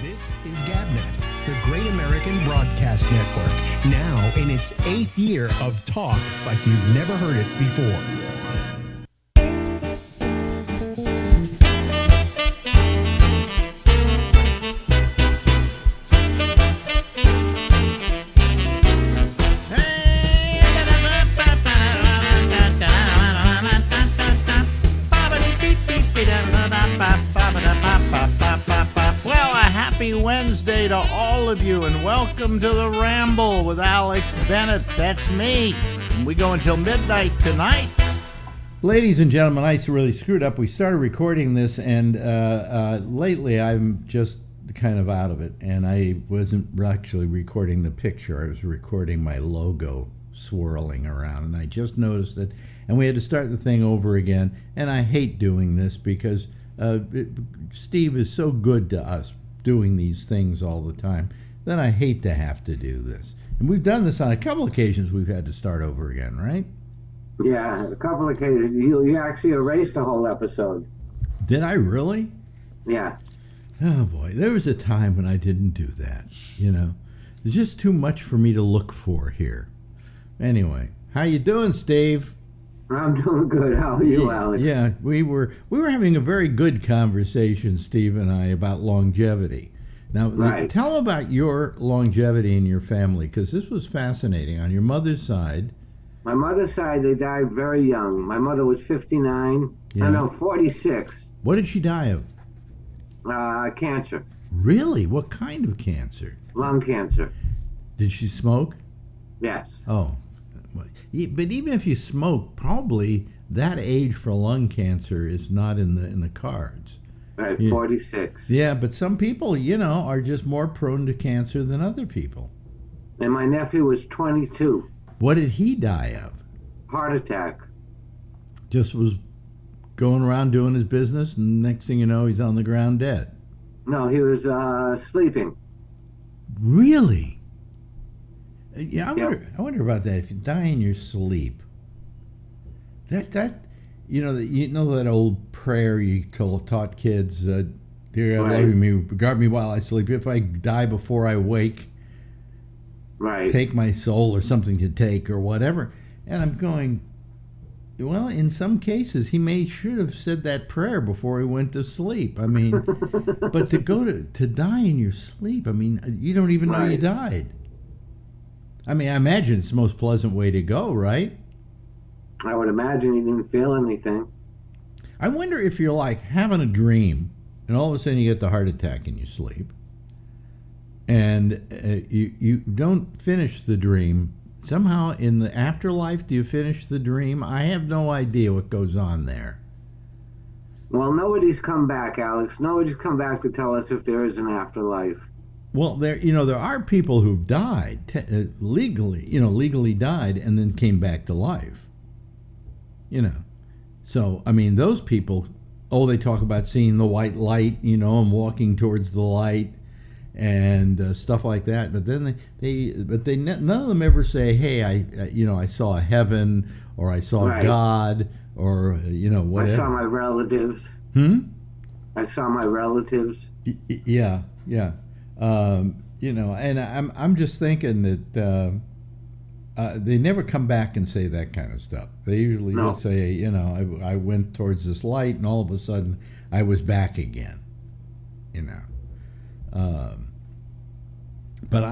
This is GabNet, the Great American Broadcast Network, now in its 8th year of talk like you've never heard it before. Wednesday to all of you, and welcome to the Ramble with Alex Bennett. That's me. And we go until midnight tonight. Ladies and gentlemen, I really screwed up. We started recording this, and lately I'm just kind of out of it, and I wasn't actually recording the picture. I was recording my logo swirling around, and I just noticed it, and we had to start the thing over again, and I hate doing this because Steve is so good to us, doing these things all the time, then I hate to have to do this. And we've done this on a couple occasions. We've had to start over again, right? Yeah, a couple of occasions. You actually erased a whole episode. Did I really? Yeah. Oh boy, there was a time when I didn't do that, you know. There's just too much for me to look for here. Anyway, how you doing, Steve? I'm doing good. How are you, Alex? Yeah, we were having a very good conversation, Steve and I, about longevity. Now, right. Tell about your longevity in your family, because this was fascinating. On your mother's side, my mother's side, they died very young. My mother was 59. Yeah. No, 46. What did she die of? Cancer. Really? What kind of cancer? Lung cancer. Did she smoke? Yes. Oh. But even if you smoke, probably that age for lung cancer is not in the cards. Right, 46. Yeah, but some people, you know, are just more prone to cancer than other people. And my nephew was 22. What did he die of? Heart attack. Just was going around doing his business, and next thing you know, he's on the ground dead. No, he was sleeping. Really? Yeah, Yep. I wonder about that. If you die in your sleep, that you know that old prayer you taught kids, "Dear God, Right. love me, guard me while I sleep. If I die before I wake, Right. take my soul," or something to take, or whatever. And I'm going, well, in some cases, he should have said that prayer before he went to sleep. I mean, but to die in your sleep, I mean, you don't even know you Right. died. I mean, I imagine it's the most pleasant way to go, right? I would imagine he didn't feel anything. I wonder if you're like having a dream, and all of a sudden you get the heart attack in your sleep, and you don't finish the dream. Somehow in the afterlife, do you finish the dream? I have no idea what goes on there. Well, nobody's come back, Alex. Nobody's come back to tell us if there is an afterlife. Well, there are people who've died legally died and then came back to life. You know, so I mean, those people, they talk about seeing the white light, you know, and walking towards the light and stuff like that. But then none of them ever say, "Hey, I saw a heaven," or "I saw Right. God," or whatever. I saw my relatives. I saw my relatives. Yeah. And I'm just thinking that they never come back and say that kind of stuff. They usually just say, I went towards this light, and all of a sudden I was back again. But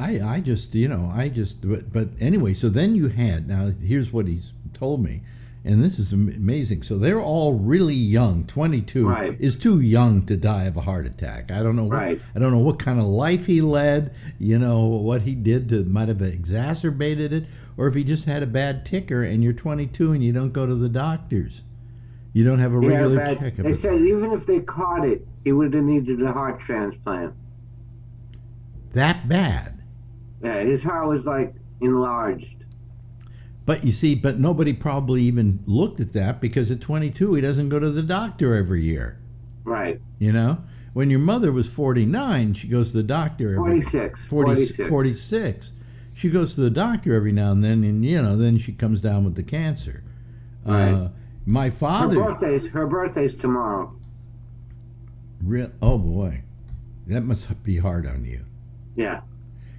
but anyway. So then you had. Now here's what he's told me. And this is amazing. So they're all really young. 22 Right. is too young to die of a heart attack. I don't know. Right. I don't know what kind of life he led. What he did might have exacerbated it, or if he just had a bad ticker. And you're 22 and you don't go to the doctors. You don't have a regular checkup. They said even if they caught it, he would have needed a heart transplant. That bad. Yeah, his heart was like enlarged. But you see, nobody probably even looked at that, because at 22 he doesn't go to the doctor every year. Right. When your mother was 49, she goes to the doctor every 46. She goes to the doctor every now and then, and then she comes down with the cancer. Right. My father. Her birthday's tomorrow. Oh boy. that must be hard on you. Yeah.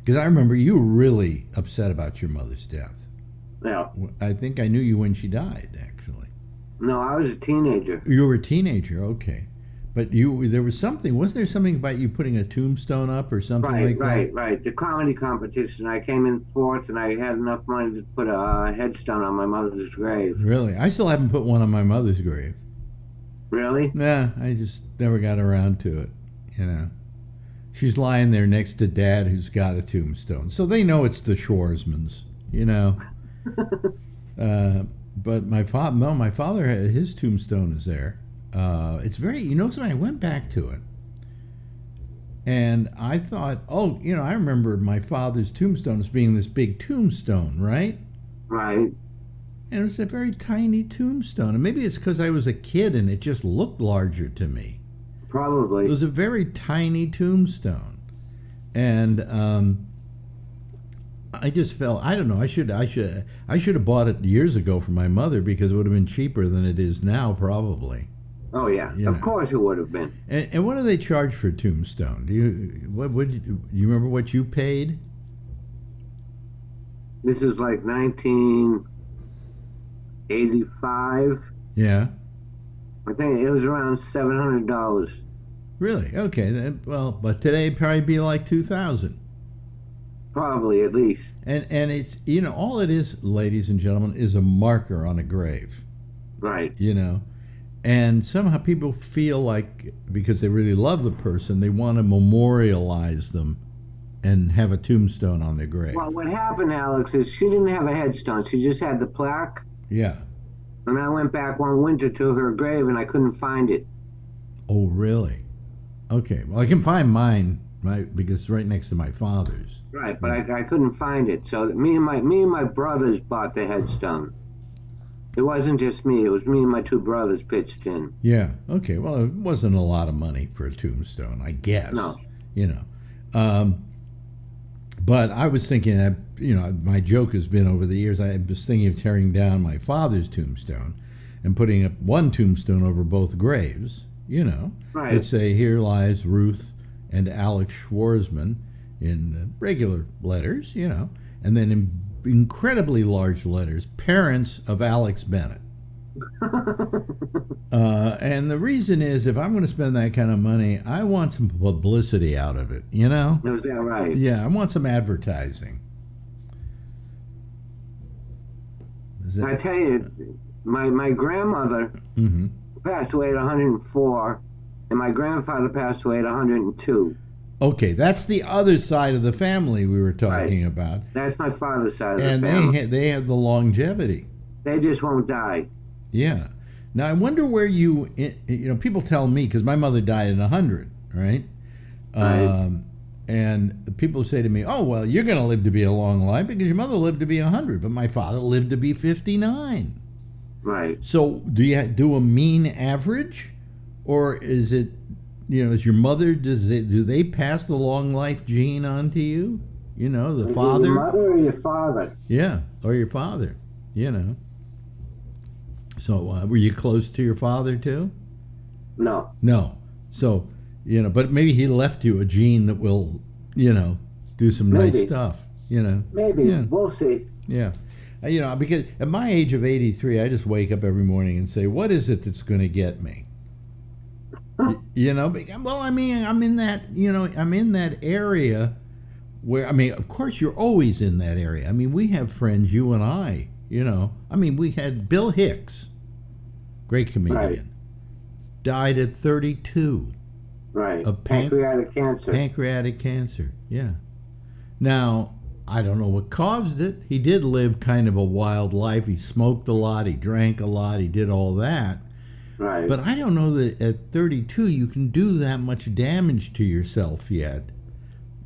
Because I remember you were really upset about your mother's death. Yeah. I think I knew you when she died, actually. No, I was a teenager. You were a teenager, okay. But there was something, wasn't there something about you putting a tombstone up or something like that? Right. The comedy competition. I came in fourth, and I had enough money to put a headstone on my mother's grave. Really? I still haven't put one on my mother's grave. Really? Nah, I just never got around to it, you know. She's lying there next to Dad, who's got a tombstone. So they know it's the Schwarzmans, you know. But my father, his tombstone is there. It's very, you know, something, I went back to it. And I thought, oh, you know, I remember my father's tombstone as being this big tombstone, right? Right. And it was a very tiny tombstone. And maybe it's because I was a kid and it just looked larger to me. Probably. It was a very tiny tombstone. And I just felt, I don't know, I should have bought it years ago for my mother because it would have been cheaper than it is now, probably. Oh yeah, You of know. course it would have been. And what do they charge for a tombstone? Do you remember what you paid? This is like 1985. Yeah. I think it was around $700. Really? Okay. Well, but today it'd probably be like 2,000. Probably, at least. And it's, you know, all it is, ladies and gentlemen, is a marker on a grave. Right. You know. And somehow people feel like, because they really love the person, they want to memorialize them and have a tombstone on their grave. Well, what happened, Alex, is she didn't have a headstone. She just had the plaque. Yeah. And I went back one winter to her grave and I couldn't find it. Oh, really? Okay. Well, I can find mine, right, because it's right next to my father's. Right, but I couldn't find it. So me and my brothers bought the headstone. It wasn't just me. It was me and my two brothers pitched in. Yeah. Okay. Well, it wasn't a lot of money for a tombstone, I guess. No. You know. But I was thinking that, you know, my joke has been over the years, I was thinking of tearing down my father's tombstone and putting up one tombstone over both graves, you know. Right. It'd say, here lies Ruth and Alex Schwarzman in regular letters, you know, and then in incredibly large letters, parents of Alex Bennett. And the reason is, if I'm going to spend that kind of money, I want some publicity out of it, you know? Was that right? Yeah, I want some advertising. I tell you, my grandmother Mm-hmm. passed away at 104, and my grandfather passed away at 102. Okay, that's the other side of the family we were talking about. That's my father's side of And the family. they have the longevity. They just won't die. Yeah. Now, I wonder where you know, people tell me, because my mother died at 100, right? Right. And people say to me, oh, well, you're going to live to be a long life because your mother lived to be 100, but my father lived to be 59. Right. So do you do a mean average? Or is it, you know, is your mother, do they pass the long life gene on to you? You know, the father? Your mother or your father? Yeah, or your father, you know. So were you close to your father too? No. No. So, you know, but maybe he left you a gene that will, you know, do some nice Maybe. stuff, you know. Maybe. Yeah. We'll see. Yeah. You know, because at my age of 83, I just wake up every morning and say, what is it that's going to get me? You know, well, I mean, I'm in that, you know, I'm in that area where, I mean, of course, you're always in that area. I mean, we have friends, you and I, you know. I mean, we had Bill Hicks, great comedian, Right. died at 32 Right. of Pancreatic cancer. pancreatic cancer, yeah. Now, I don't know what caused it. He did live kind of a wild life. He smoked a lot, he drank a lot, he did all that. Right. But I don't know that at 32 you can do that much damage to yourself yet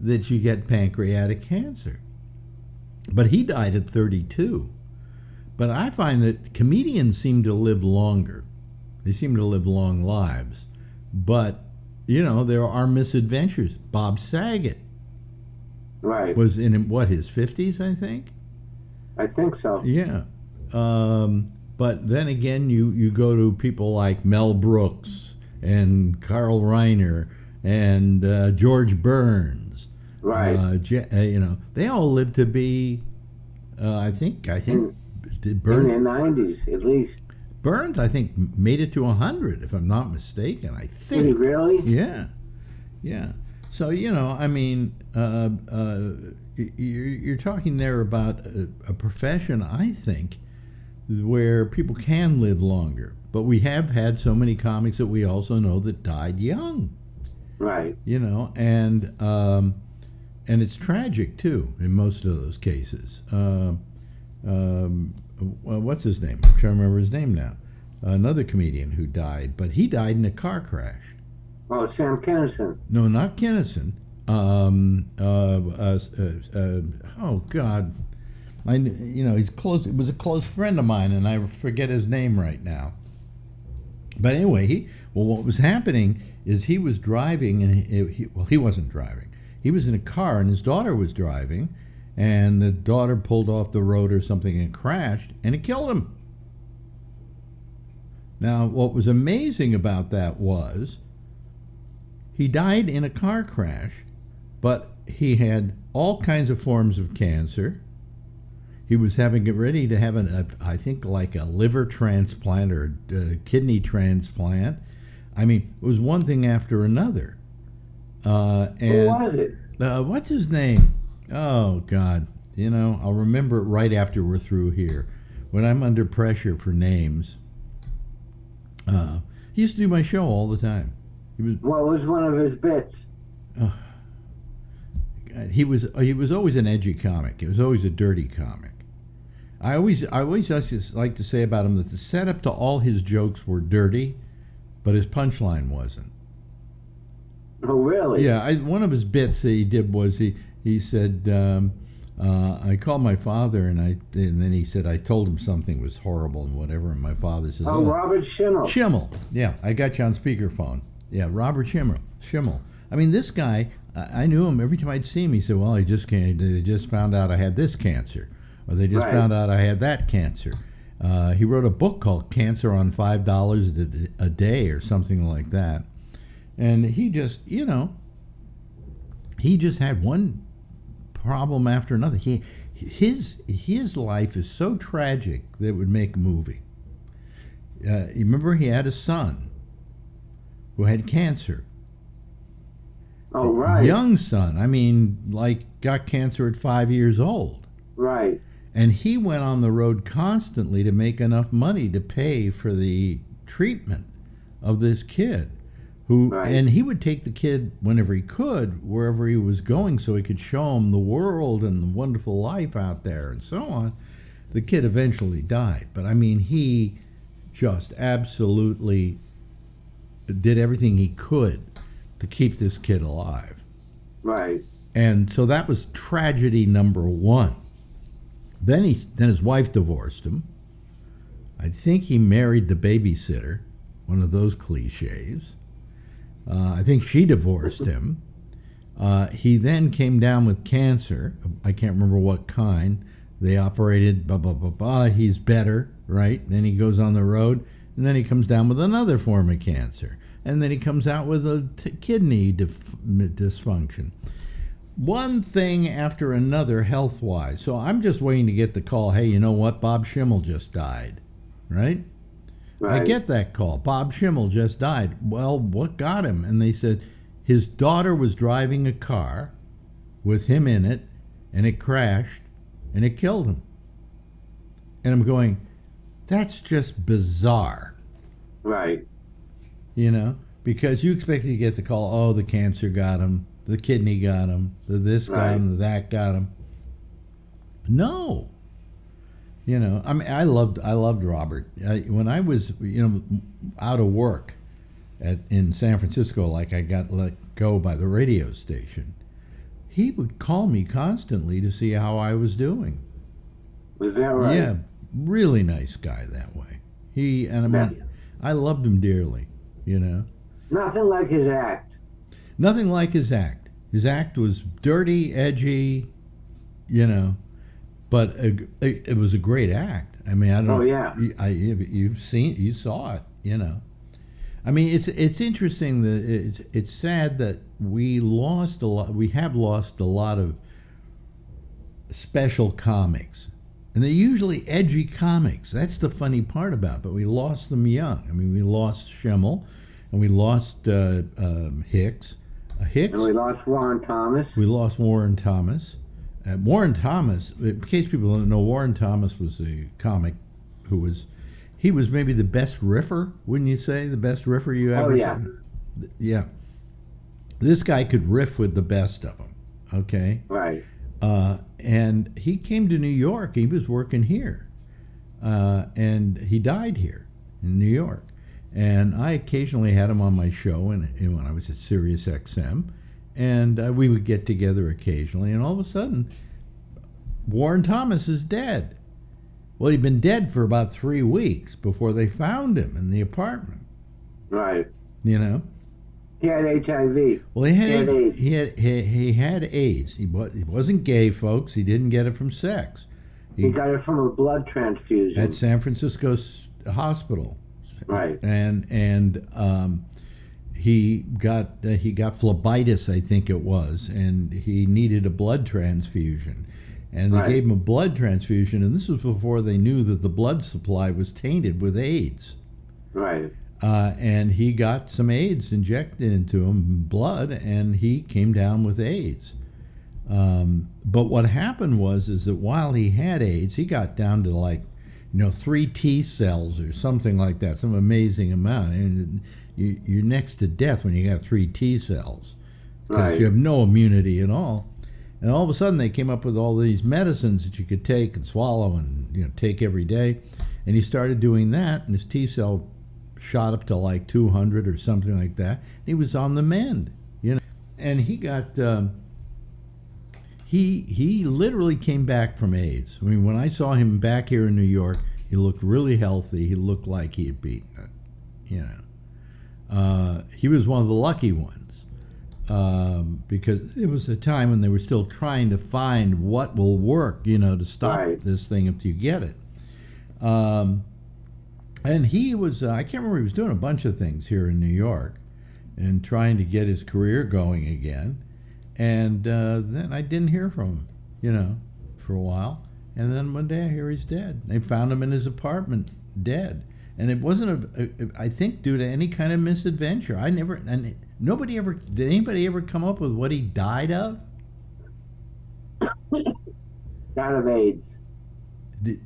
that you get pancreatic cancer. But he died at 32. But I find that comedians seem to live longer. They seem to live long lives. But, you know, there are misadventures. Bob Saget right. was in, what, his 50s, I think? I think so. Yeah. But then again, you go to people like Mel Brooks and Carl Reiner and George Burns. Right. They all lived to be, I think in the Burns, 90s, at least. Burns, I think, made it to 100, if I'm not mistaken. I think. Did he really? Yeah, yeah. So I mean, you're talking there about a profession, I think, where people can live longer. But we have had so many comics that we also know that died young. Right. And it's tragic too in most of those cases. What's his name? I'm trying to remember his name now. Another comedian who died, but he died in a car crash. Oh, Sam Kinison. No, not Kinison. Oh God, he's close. It was a close friend of mine, and I forget his name right now. But anyway, what was happening is he was driving, and he wasn't driving. He was in a car, and his daughter was driving, and the daughter pulled off the road or something and crashed, and it killed him. Now, what was amazing about that was he died in a car crash, but he had all kinds of forms of cancer. He was getting ready to have I think like a liver transplant or a kidney transplant. I mean, it was one thing after another. Who was it? What's his name? Oh, God. I'll remember it right after we're through here. When I'm under pressure for names. He used to do my show all the time. What was one of his bits? He was always an edgy comic. He was always a dirty comic. I always just like to say about him that the setup to all his jokes were dirty, but his punchline wasn't. Oh, really? Yeah, one of his bits that he did was he said, I called my father and then he said I told him something was horrible and whatever, and my father says, Oh, Robert Schimmel. Schimmel, yeah, I got you on speakerphone. Yeah, Robert Schimmel. I mean, this guy, I knew him. Every time I'd see him, he said, well, they just found out I had this cancer, or they just found out I had that cancer. He wrote a book called Cancer on $5 a Day or something like that. And he just, he just had one problem after another. His life is so tragic that it would make a movie. You remember he had a son who had cancer. Oh, right. Young son. I mean, got cancer at 5 years old. Right. And he went on the road constantly to make enough money to pay for the treatment of this kid. And he would take the kid whenever he could, wherever he was going, so he could show him the world and the wonderful life out there and so on. The kid eventually died. But I mean, he just absolutely did everything he could to keep this kid alive. Right. And so that was tragedy number one. Then his wife divorced him. I think he married the babysitter, one of those cliches. I think she divorced him. He then came down with cancer. I can't remember what kind. They operated, blah, blah, blah, blah. He's better, right? Then he goes on the road, and then he comes down with another form of cancer. And then he comes out with a kidney dysfunction. One thing after another health-wise. So I'm just waiting to get the call, hey, you know what? Bob Schimmel just died, right? I get that call. Bob Schimmel just died. Well, what got him? And they said his daughter was driving a car with him in it, and it crashed, and it killed him. And I'm going, that's just bizarre. Right. Because you expected to get the call, oh, the cancer got him, the kidney got him, the this got him, the that got him. No. I mean, I loved Robert. When I was, out of work in San Francisco, like I got let go by the radio station, he would call me constantly to see how I was doing. Was that right? Yeah, really nice guy that way. I loved him dearly, Nothing like his act. Nothing like his act. His act was dirty, edgy, but it was a great act. I mean, I don't know. Oh, yeah. You saw it, I mean, it's interesting that it's sad that we lost a lot. We have lost a lot of special comics, and they're usually edgy comics. That's the funny part about it. But we lost them young. I mean, we lost Schimmel, and we lost Hicks. Hicks. And we lost Warren Thomas. We lost Warren Thomas. Warren Thomas, in case people don't know, Warren Thomas was a comic who was, he was maybe the best riffer, wouldn't you say? The best riffer you ever saw? Yeah. This guy could riff with the best of them, okay? Right. And he came to New York. He was working here. And he died here in New York. And I occasionally had him on my show and when I was at Sirius XM. And we would get together occasionally. And all of a sudden, Warren Thomas is dead. Well, he'd been dead for about 3 weeks before they found him in the apartment. Right. You know? He had HIV. Well, he had AIDS. He had AIDS. He wasn't gay, folks. He didn't get it from sex. He got it from a blood transfusion. At San Francisco Hospital. Right. And he got phlebitis, I think it was, and he needed a blood transfusion. And they gave him a blood transfusion, and this was before they knew that the blood supply was tainted with AIDS. Right. And he got some AIDS injected into him, blood, and he came down with AIDS. But what happened is that while he had AIDS, he got down to 3 T cells or something like that, some amazing amount. And you're next to death when you got 3 T cells because you have no immunity at all. And all of a sudden they came up with all these medicines that you could take and swallow and take every day. And he started doing that, and his T cell shot up to 200 or something like that. He was on the mend, And he got he literally came back from AIDS. I mean, when I saw him back here in New York, he looked really healthy. He looked like he had beaten it, He was one of the lucky ones. Because it was a time when they were still trying to find what will work, to stop this thing if you get it. And he was, I can't remember, he was doing a bunch of things here in New York and trying to get his career going again. And then I didn't hear from him, for a while. And then one day I hear he's dead. They found him in his apartment, dead. And it wasn't, I think, due to any kind of misadventure. Did anybody ever come up with what he died of? Died of AIDS.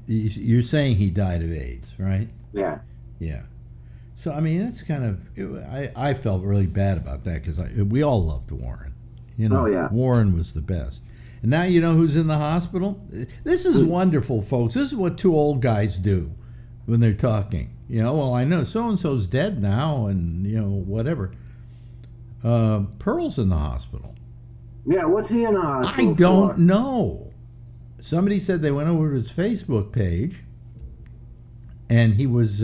You're saying he died of AIDS, right? Yeah. Yeah. So, I mean, that's kind of, I felt really bad about that because we all loved Warren. Oh, yeah. Warren was the best. And now you know who's in the hospital? This is wonderful, folks. This is what two old guys do when they're talking. Well, I know so-and-so's dead now and, whatever. Pearl's in the hospital. Yeah, what's he in the hospital I don't know. Somebody said they went over to his Facebook page and he was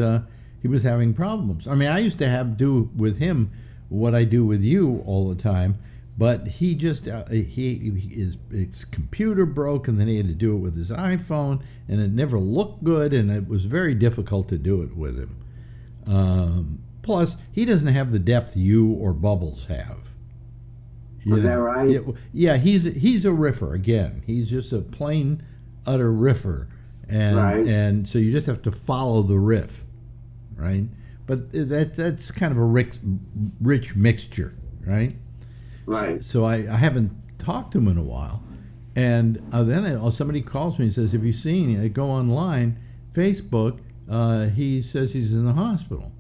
having problems. I mean, I used to do with him what I do with you all the time, but he just his computer broke, and then he had to do it with his iPhone, and it never looked good, and it was very difficult to do it with him. Plus, he doesn't have the depth you or Bubbles have. Is that right? Yeah, he's a riffer again. He's just a plain, utter riffer, and so you just have to follow the riff, right? But that's kind of a rich mixture, right? Right. So I haven't talked to him in a while, and then somebody calls me and says, "Have you seen?" I go online, Facebook. He says he's in the hospital,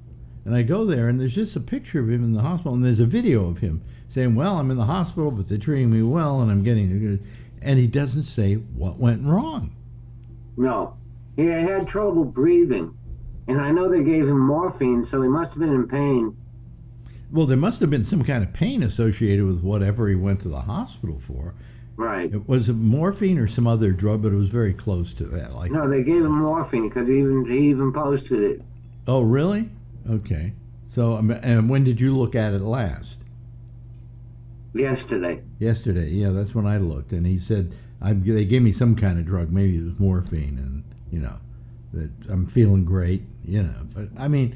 and I go there, and there's just a picture of him in the hospital, and there's a video of him saying, "Well, I'm in the hospital, but they're treating me well, and I'm getting good." And he doesn't say what went wrong. No, he had trouble breathing, and I know they gave him morphine, so he must have been in pain. Well, there must have been some kind of pain associated with whatever he went to the hospital for. Right. It was morphine or some other drug, but it was very close to that. No, they gave him morphine because he even posted it. Oh, really? Okay. So, and when did you look at it last? Yesterday. Yesterday, yeah, that's when I looked, and he said they gave me some kind of drug, maybe it was morphine, and that I'm feeling great, But I mean,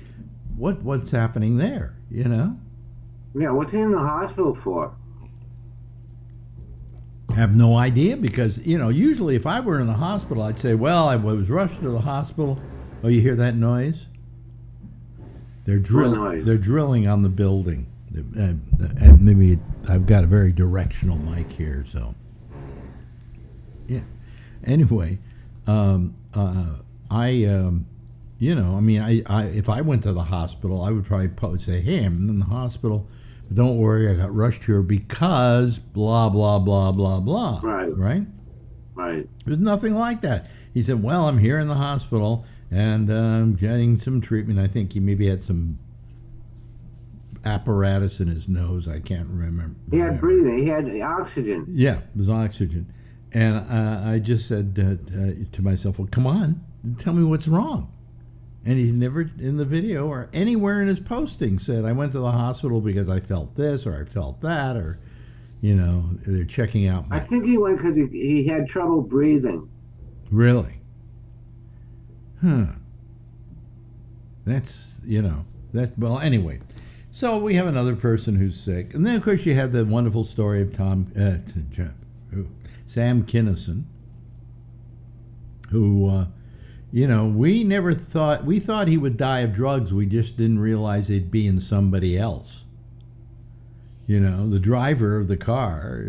what's happening there, you know? Yeah, what's he in the hospital for? I have no idea because, you know, usually if I were in the hospital, I'd say, well, I was rushed to the hospital. Oh, you hear that noise? They're noise? They're drilling on the building. And maybe I've got a very directional mic here, so yeah. Anyway, you know, I mean, I if I went to the hospital, I would probably say, hey, I'm in the hospital. But don't worry, I got rushed here because blah, blah, blah, blah, blah. Right. Right? Right. There's nothing like that. He said, well, I'm here in the hospital and I'm getting some treatment. I think he maybe had some apparatus in his nose. I can't remember. He had breathing. He had oxygen. Yeah, it was oxygen. And I just said to myself, well, come on, tell me what's wrong. And he never, in the video or anywhere in his posting, said, I went to the hospital because I felt this or I felt that, or, you know, they're checking out my... I think he went because he had trouble breathing. Really? Huh. That's, you know, well, anyway. So we have another person who's sick. And then, of course, you had the wonderful story of Sam Kinison, who... you know, we thought he would die of drugs. We just didn't realize he'd be in somebody else. You know, the driver of the car,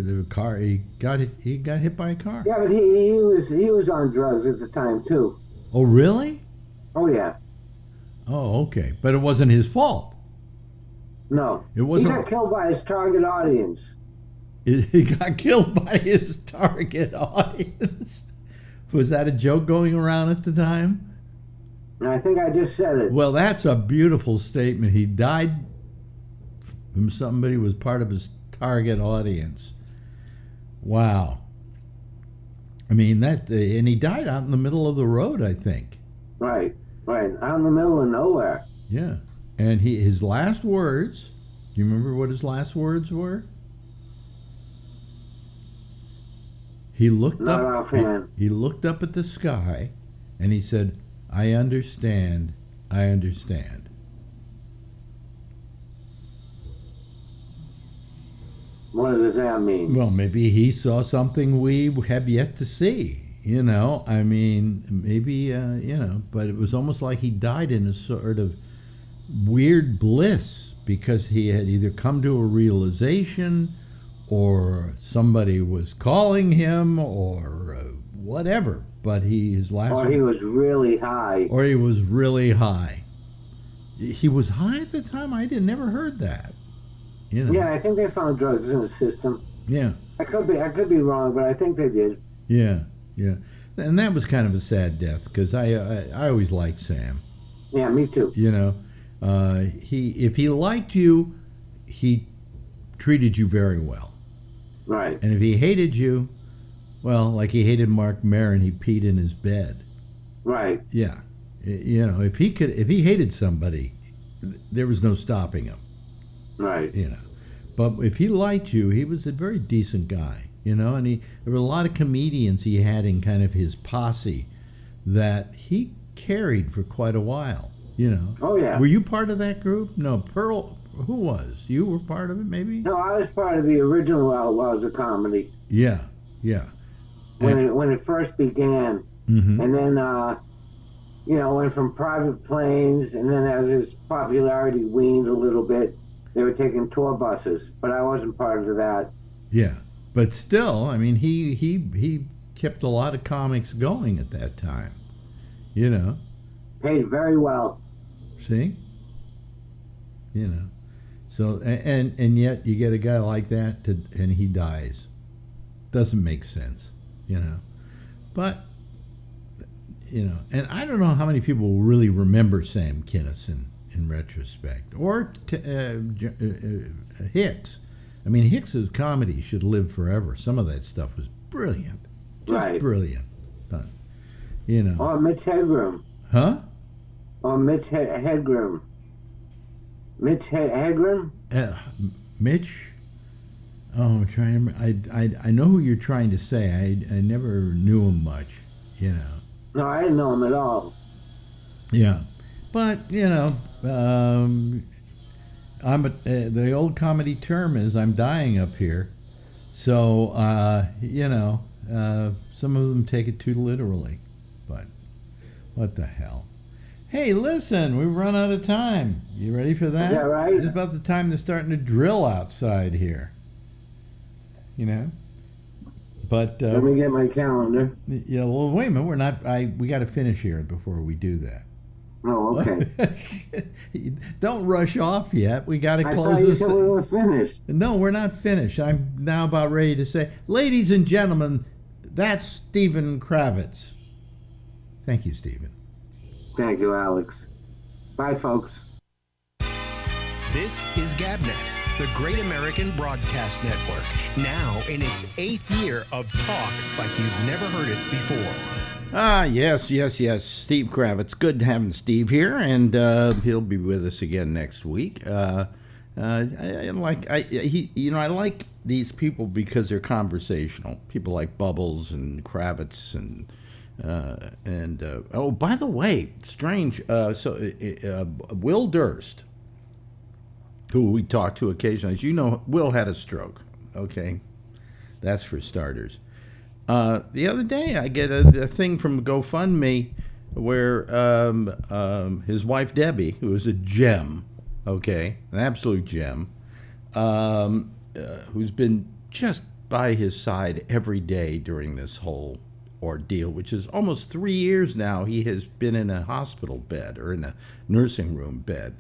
he got hit by a car. Yeah, but he was on drugs at the time too. Oh, really? Oh yeah. Oh, okay. But it wasn't his fault. No. It wasn't. He got killed by his target audience. He got killed by his target audience. Was that a joke going around at the time? I think I just said it. Well, that's a beautiful statement. He died from somebody who was part of his target audience. Wow. I mean, and he died out in the middle of the road, I think. Right, out in the middle of nowhere. Yeah. And his last words, do you remember what his last words were? He looked up. He looked up at the sky, and he said, "I understand. I understand." What does that mean? Well, maybe he saw something we have yet to see. You know, I mean, maybe you know, but it was almost like he died in a sort of weird bliss because he had either come to a realization, or somebody was calling him, or whatever. But his last... Or he was really high. Or he was really high. He was high at the time? I never heard that. You know? Yeah, I think they found drugs in the system. Yeah. I could be wrong, but I think they did. Yeah, yeah. And that was kind of a sad death, because I always liked Sam. Yeah, me too. You know, if he liked you, he treated you very well. Right. And if he hated you, well, like he hated Mark Maron, he peed in his bed. Right. Yeah. You know, if he hated somebody, there was no stopping him. Right. You know. But if he liked you, he was a very decent guy, you know, and there were a lot of comedians he had in kind of his posse that he carried for quite a while, you know. Oh, yeah. Were you part of that group? No, Pearl... Who was? You were part of it, maybe? No, I was part of the original Outlaws of Comedy. Yeah, yeah. When it first began. Mm-hmm. And then, you know, went from Private Planes, and then as his popularity waned a little bit, they were taking tour buses. But I wasn't part of that. Yeah, but still, I mean, he kept a lot of comics going at that time, you know. Paid very well. See? You know. So, and yet you get a guy like that, and he dies. Doesn't make sense, you know. But, you know, and I don't know how many people will really remember Sam Kinison in retrospect, or Hicks. I mean, Hicks's comedy should live forever. Some of that stuff was brilliant, just brilliant. But, you know. Or Mitch Hedrum. Huh? Or Mitch Hedrum. Mitch Hedrum? Mitch? Oh, I'm trying to... I know who you're trying to say. I never knew him much, you know. No, I didn't know him at all. Yeah. But, the old comedy term is I'm dying up here. So, some of them take it too literally. But what the hell? Hey, listen, we've run out of time. You ready for that? Is that right? It's about the time they're starting to drill outside here. But Let me get my calendar. yeah. Well, wait a minute. We got to finish here before we do that. Oh, okay. Don't rush off yet. We got to I close thought you this. said we were finished. No, we're not finished. I'm now about ready to say, ladies and gentlemen, that's Stephen Kravitz. Thank you, Stephen. Thank you, Alex. Bye, folks. This is GabNet, the Great American Broadcast Network, now in its 8th year of talk like you've never heard it before. Yes. Steve Kravitz. Good having Steve here, and he'll be with us again next week. I like these people because they're conversational. People like Bubbles and Kravitz oh, by the way, strange. Will Durst, who we talk to occasionally, as you know, Will had a stroke. Okay, that's for starters. The other day, I get a thing from GoFundMe where his wife Debbie, who is a gem, okay, an absolute gem, who's been just by his side every day during this whole ordeal, which is almost 3 years now. He has been in a hospital bed or in a nursing room bed,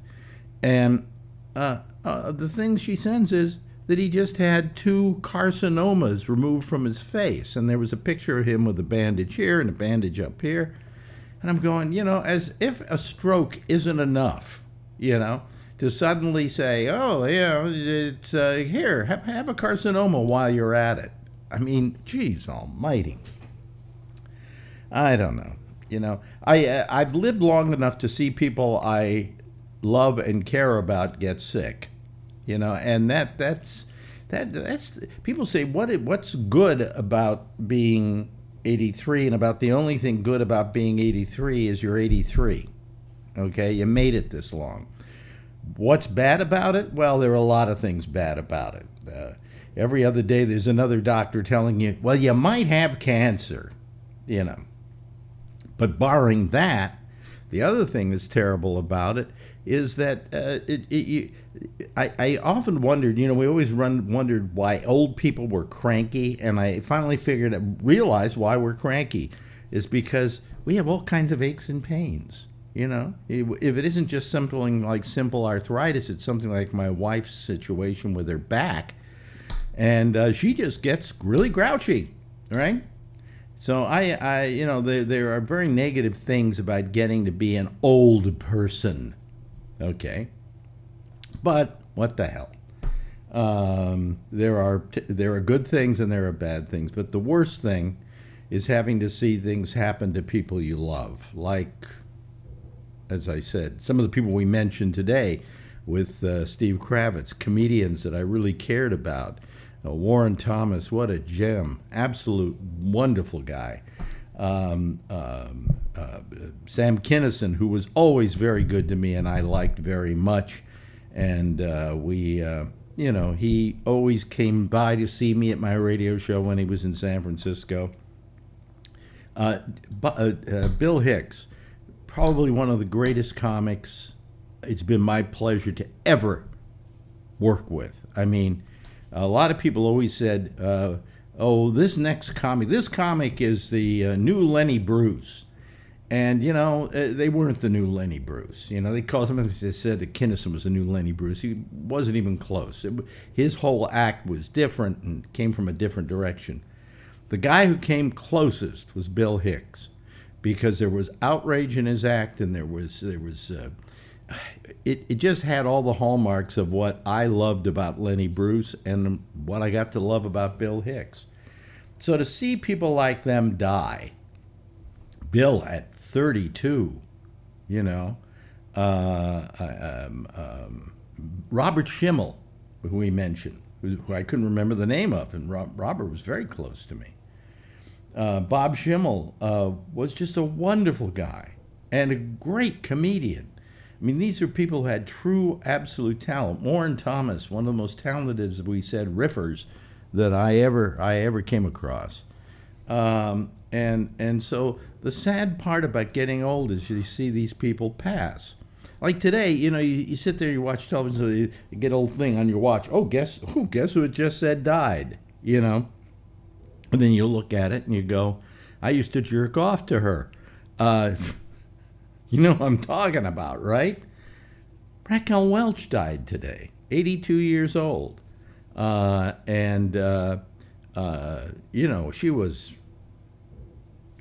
and the thing she sends is that he just had 2 carcinomas removed from his face, and there was a picture of him with a bandage here and a bandage up here, and I'm going, as if a stroke isn't enough, to suddenly say, oh, yeah, it's here, have a carcinoma while you're at it. I mean, geez almighty. I don't know. I've lived long enough to see people I love and care about get sick, and that's people say what's good about being 83, and about the only thing good about being 83 is you're 83. Okay, you made it this long. What's bad about it? Well, there are a lot of things bad about it. Every other day there's another doctor telling you, well, you might have cancer, But barring that, the other thing that's terrible about it is that I often wondered, we always wondered why old people were cranky, and I finally realized why we're cranky is because we have all kinds of aches and pains. If it isn't just something like simple arthritis, it's something like my wife's situation with her back, and she just gets really grouchy, right? So there are very negative things about getting to be an old person, okay? But what the hell? There are good things and there are bad things, but the worst thing is having to see things happen to people you love, like, as I said, some of the people we mentioned today with Steve Kravitz, comedians that I really cared about. Warren Thomas, what a gem, absolute wonderful guy. Sam Kinison, who was always very good to me and I liked very much, and he always came by to see me at my radio show when he was in San Francisco. Bill Hicks, probably one of the greatest comics it's been my pleasure to ever work with. I mean, a lot of people always said, this comic is the new Lenny Bruce. And, they weren't the new Lenny Bruce. They called him, they said that Kinison was the new Lenny Bruce. He wasn't even close. His whole act was different and came from a different direction. The guy who came closest was Bill Hicks, because there was outrage in his act, and it just had all the hallmarks of what I loved about Lenny Bruce and what I got to love about Bill Hicks. So to see people like them die, Bill at 32, Robert Schimmel, who we mentioned, who I couldn't remember the name of, and Robert was very close to me. Bob Schimmel was just a wonderful guy and a great comedian. I mean, these are people who had true, absolute talent. Warren Thomas, one of the most talented, as we said, riffers that I ever came across. And so the sad part about getting old is you see these people pass. Like today, you sit there, you watch television, so you get a little thing on your watch. Oh, guess who it just said died, And then you look at it and you go, I used to jerk off to her. You know what I'm talking about, right? Raquel Welch died today, 82 years old.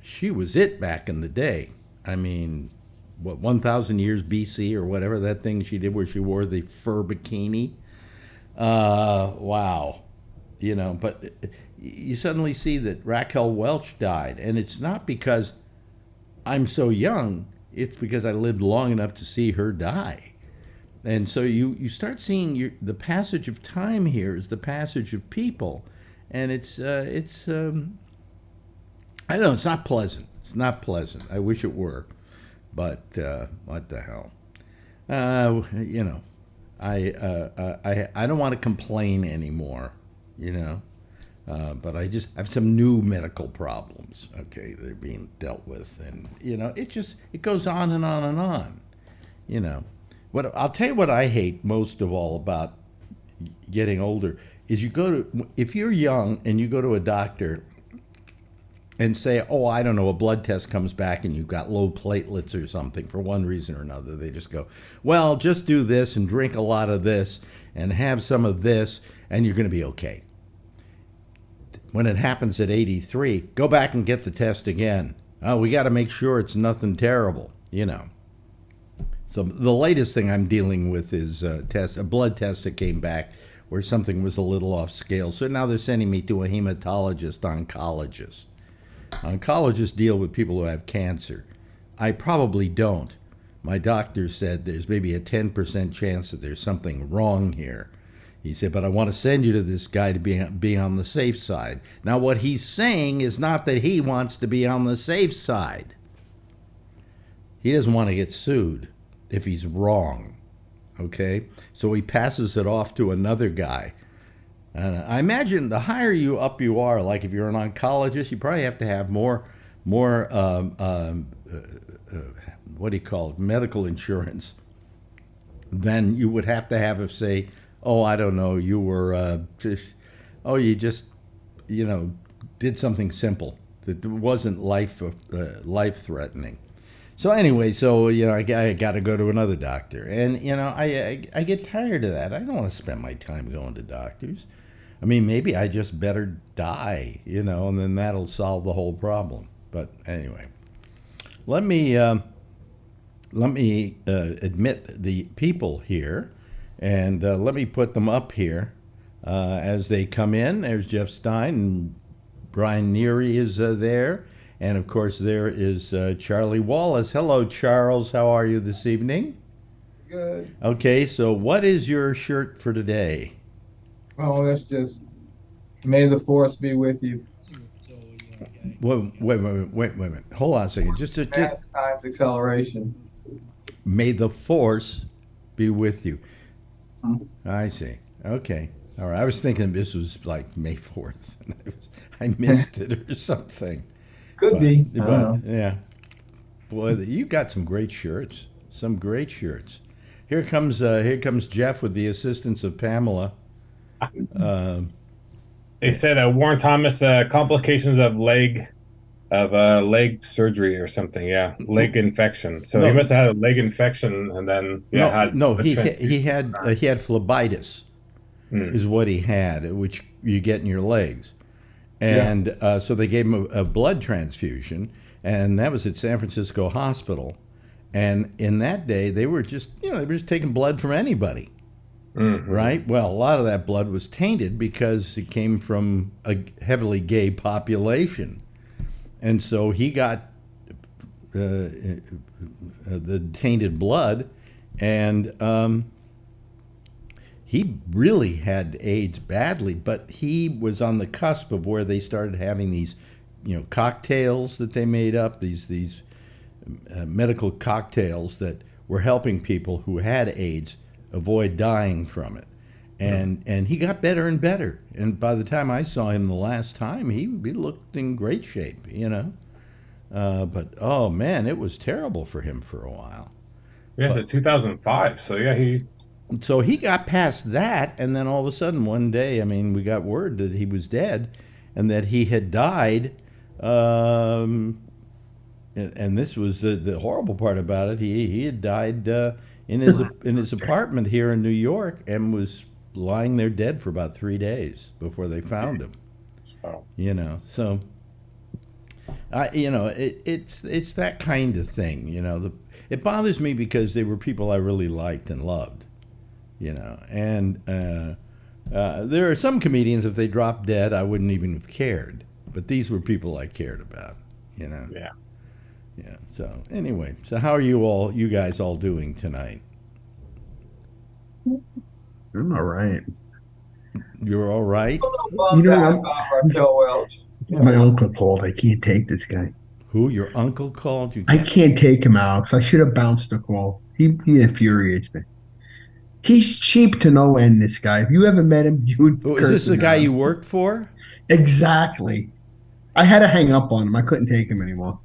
She was it back in the day. I mean, 1,000 years BC or whatever that thing she did where she wore the fur bikini. Wow. But you suddenly see that Raquel Welch died, and it's not because I'm so young, it's because I lived long enough to see her die. And so you start seeing the passage of time here is the passage of people, and it's I don't know, it's not pleasant. It's not pleasant. I wish it were. But what the hell? I don't want to complain anymore, but I just have some new medical problems. Okay, they're being dealt with, and it goes on and on and on. What I'll tell you what I hate most of all about getting older is if you're young and you go to a doctor and say, oh, I don't know, a blood test comes back and you've got low platelets or something for one reason or another. They just go, well, just do this and drink a lot of this and have some of this and you're going to be okay. When it happens at 83, go back and get the test again. Oh, we got to make sure it's nothing terrible, So the latest thing I'm dealing with is a blood test that came back where something was a little off scale. So now they're sending me to a hematologist, oncologist. Oncologists deal with people who have cancer. I probably don't. My doctor said there's maybe a 10% chance that there's something wrong here. He said, but I want to send you to this guy to be on the safe side. Now, what he's saying is not that he wants to be on the safe side. He doesn't want to get sued if he's wrong, okay? So he passes it off to another guy. I imagine the higher you are, like if you're an oncologist, you probably have to have more what do you call it, medical insurance than you would have to have if, say, oh, I don't know, you were you just did something simple that wasn't life-threatening. So anyway, I got to go to another doctor, and I get tired of that. I don't want to spend my time going to doctors. I mean, maybe I just better die, and then that'll solve the whole problem. But anyway, let me admit the people here, and let me put them up here as they come in. There's Jeff Stein, and Brian Neary is there. And, of course, there is Charlie Wallace. Hello, Charles. How are you this evening? Good. Okay, so what is your shirt for today? Oh, that's just, may the force be with you. Wait a minute. Hold on a second. Just Mass times acceleration. May the force be with you. Hmm. I see. Okay. All right. I was thinking this was like May 4th. I missed it or something. Could be. Yeah. Boy, you got some great shirts. Some great shirts. Here comes Jeff with the assistance of Pamela. They said Warren Thomas complications of leg surgery or something. Yeah, leg infection. So he must have had a leg infection and then he had phlebitis, is what he had, which you get in your legs. And so they gave him a blood transfusion, and that was at San Francisco Hospital. And in that day, they were just taking blood from anybody, right? Well, a lot of that blood was tainted because it came from a heavily gay population. And so he got the tainted blood, and he really had AIDS badly, but he was on the cusp of where they started having these, cocktails that they made up, these medical cocktails that were helping people who had AIDS avoid dying from it. And he got better and better. And by the time I saw him the last time, he looked in great shape, you know. But, oh, man, it was terrible for him for a while. Yeah, it's 2005. So, yeah, So he got past that, and then all of a sudden one day, I mean, we got word that he was dead and that he had died. And this was the horrible part about it. He had died in his apartment here in New York and was lying there dead for about 3 days before they found him. Oh. You know, so it's that kind of thing. You know, it bothers me because they were people I really liked and loved. You know, and there are some comedians, if they dropped dead, I wouldn't even have cared. But these were people I cared about. You know. Yeah. Yeah. So anyway, so how are you guys all doing tonight? I'm all right. You're all right? You know, Raquel Welch. my uncle called. I can't take this guy. Who? Your uncle called you? I can't take him, Alex. I should have bounced the call. He infuriates me. He's cheap to no end, this guy. If you ever met him, you would Oh, is curse this the him guy out. you worked for? Exactly. I had to hang up on him. I couldn't take him anymore.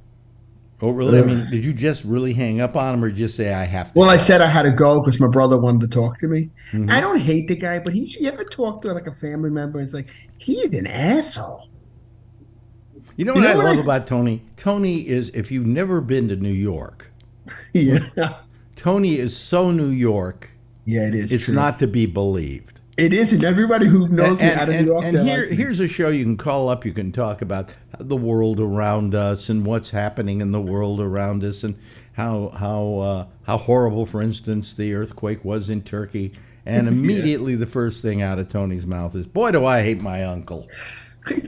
Oh, really? I mean, did you just really hang up on him or just say, I have to Well, I go? said I had to go because my brother wanted to talk to me. Mhm. I don't hate the guy, but you ever talk to like a family member? It's like, he is an asshole. You know You what know I what love I- about Tony? Tony is, if you've never been to New York, Yeah. Tony is so New York, Yeah, it is. it's true. not to be believed. It isn't. Everybody who knows me out of New York, and they here, like me. here's a show you can call up. You can talk about the world around us and what's happening in the world around us, and how horrible, for instance, the earthquake was in Turkey. And immediately the first thing out of Tony's mouth is, "Boy, do I hate my uncle."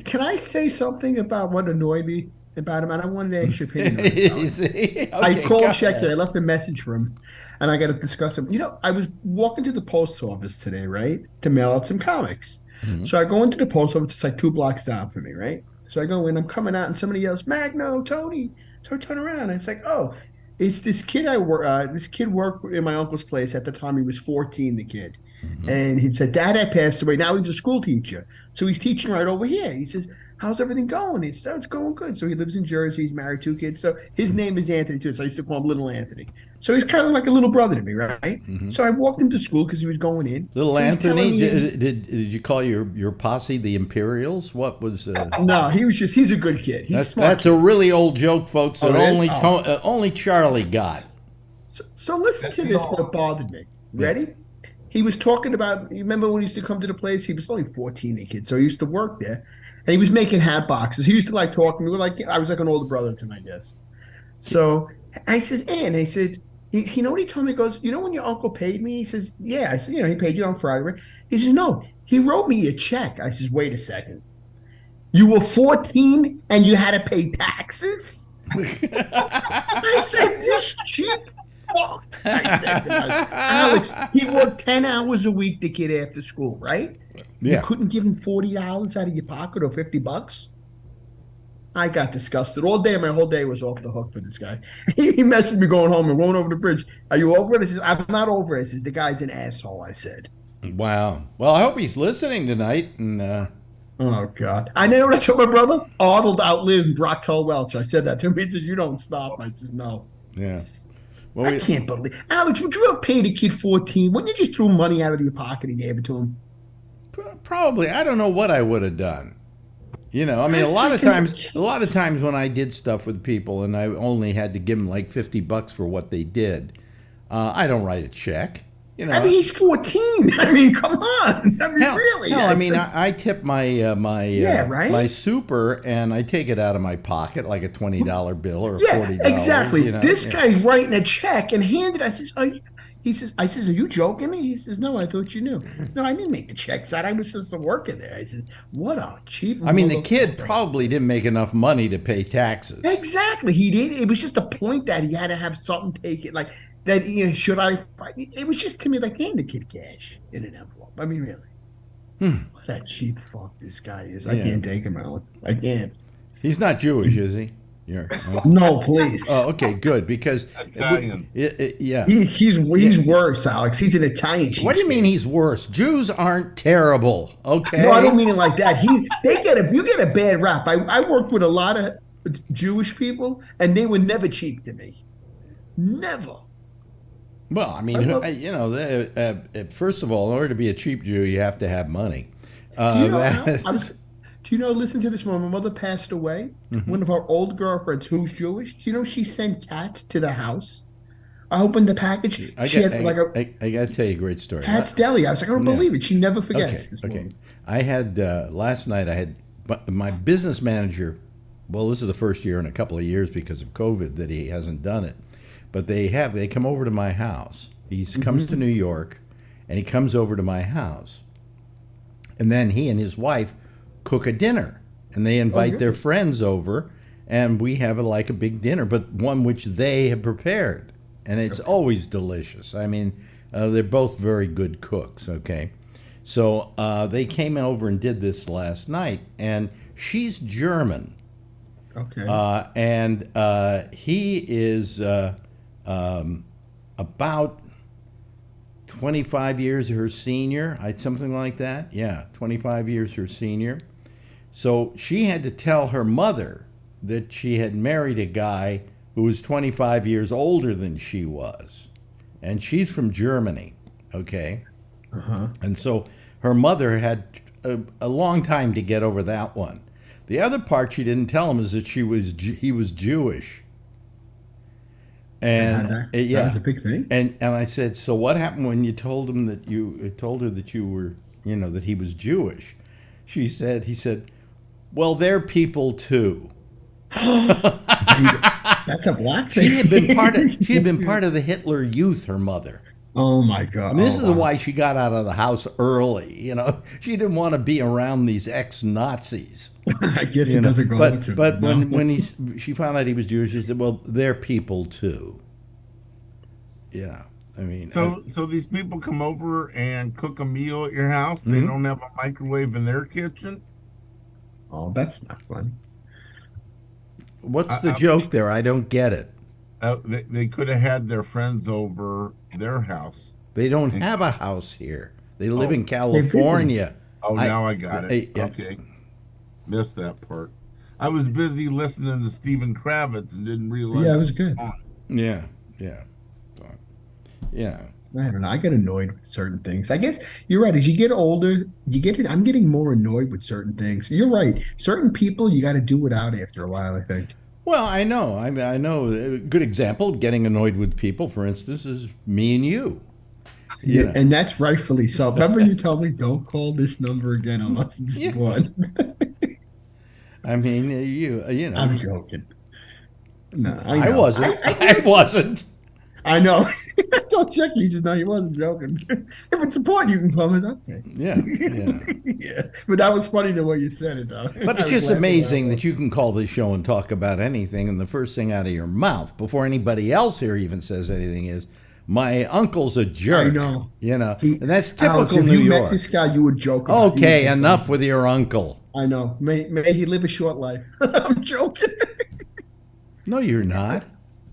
Can I say something about what annoyed me about him? And I wanted to ask your opinion on it, Alex. See? I Okay, called go Check. ahead. I left a message for him, and I got to discuss him. You know, I was walking to the post office today, right, to mail out some comics. Mhm. So I go into the post office. It's like 2 blocks down from me, right? So I go in. I'm coming out, and somebody yells, "Magno, Tony!" So I turn around, and it's like, oh, it's this kid I work. This kid worked in my uncle's place at the time. He was 14. The kid. And he said, Dad had passed away. Now he's a school teacher. So he's teaching right over here. He says, how's everything going? He said, oh, it's going good. So he lives in Jersey. He's married 2 kids. So his name is Anthony, too. So I used to call him Little Anthony. So he's kind of like a little brother to me, right? So I walked him to school because he was going in. Little So he's Anthony, telling me- did you call your posse the Imperials? What was? No, he's a good kid. He's smart. That's a really old joke, folks, that Oh, it is? only Oh. only Charlie got. So listen to this, what bothered me. Ready? He was talking about, you remember when he used to come to the place? He was only 14, the kid, so he used to work there. And he was making hat boxes. He used to like talking. We were like, I was like an older brother to him, I guess. So I said, and I said, you know what he told me? He goes, you know when your uncle paid me? He says, yeah. I said, he paid you on Friday, right? He says, no, he wrote me a check. I says, wait a second. You were 14 and you had to pay taxes? I said, this cheap fuck. I said to myself, Alex, he worked 10 hours a week to get after school, right? Yeah. You couldn't give him $40 out of your pocket or $50? I got disgusted. All day, my whole day was off the hook for this guy. He messaged me going home and going over the bridge. Are you over it? I says, I'm not over it. I says, the guy's an asshole, I said. Wow. Well, I hope he's listening tonight. And Oh, God. I know what I told my brother? Arnold outlived Raquel Welch. I said that to him. He says, you don't stop. I says, no. yeah. Well, I can't believe. Alex, would you have paid a kid 14? Wouldn't you just throw money out of your pocket and gave it to him? probably. I don't know what I would have done. You know, I mean, a lot of times when I did stuff with people and I only had to give them like $50 for what they did, I don't write a check. You know, I mean, he's 14. I mean, come on. I mean, hell, really. hell, I It's mean, like- I tip my right? my super and I take it out of my pocket like a $20 bill or yeah, $40. exactly. You know? This Yeah. guy's writing a check and handed. I says, I says, are you joking me? He says, no, I thought you knew. I says, no, I didn't make the checks out. I was just working there. I says, what a cheap. I mean, the kid motherfucker. probably didn't make enough money to pay taxes. Exactly. He did. It was just a point that he had to have something taken. Like that. Should I? It was just to me like hand the kid cash in an envelope. I mean, really. What a cheap fuck this guy is. I Yeah. can't take him out. I can't. He's not Jewish, is he? You're No, please. oh, okay, good because Italian. yeah. He's worse, Alex. He's an Italian. What do you mean he's worse? Jews aren't terrible. Okay. No, I don't mean it like that. You get a bad rap. I worked with a lot of Jewish people, and they were never cheap to me. Never. Well, I mean, you know, first of all, in order to be a cheap Jew, you have to have money. Do you know, listen to this one. My mother passed away. One of our old girlfriends who's Jewish, do you know she sent cats to the house? I opened the package. I got to tell you a great story. Pat's Deli. I was like, I don't believe it. She never forgets. Okay. I had, last night, I had my business manager. Well, this is the first year in a couple of years because of COVID that he hasn't done it. But they come over to my house. He comes to New York, and he comes over to my house. And then he and his wife cook a dinner, and they invite their friends over, and we have like a big dinner, but one which they have prepared, and it's always delicious. I mean, they're both very good cooks. Okay, so they came over and did this last night, and she's German. Okay. And he is about 25 years her senior, something like that. Yeah, 25 years her senior. So she had to tell her mother that she had married a guy who was 25 years older than she was. And she's from Germany, okay? And so her mother had a long time to get over that one. The other part she didn't tell him is that he was Jewish. And that was a big thing. And I said, so what happened when you told him that you told her that you were, you know, that he was Jewish? He said, well, they're people too. That's a black thing. She had been part of the Hitler Youth, her mother. Oh my God! I mean, this is why she got out of the house early. You know, she didn't want to be around these ex-Nazis. I guess it doesn't go. But when she found out he was Jewish, she said, "Well, they're people too." Yeah, I mean, so these people come over and cook a meal at your house. They don't have a microwave in their kitchen. Oh, that's not fun. What's the joke there? I don't get it. They could have had their friends over their house. They don't have a house here. They live in California. Oh, now I got it. Okay. Missed that part. I was busy listening to Stephen Kravitz and didn't realize. Yeah, it was good. Yeah. I don't know. I get annoyed with certain things. I guess you're right. As you get older, I'm getting more annoyed with certain things. You're right. Certain people you got to do without after a while, I think. Well, I know. I know. A good example of getting annoyed with people, for instance, is me and you. Yeah, and that's rightfully so. Remember you told me don't call this number again unless it's important. I mean, you know. I'm joking. No, I wasn't. I wasn't. I know. I told Chuck, he just know he wasn't joking. If it's important, you can call it. Okay. Yeah. Yeah. But that was funny the way you said it, though. But it's just amazing that you can call this show and talk about anything, and the first thing out of your mouth, before anybody else here even says anything, is, my uncle's a jerk. I know. You know, and that's typical Alex, New if you York. met this guy, you would joke about Okay, enough with your uncle. I know. May he live a short life. I'm joking. No, you're not.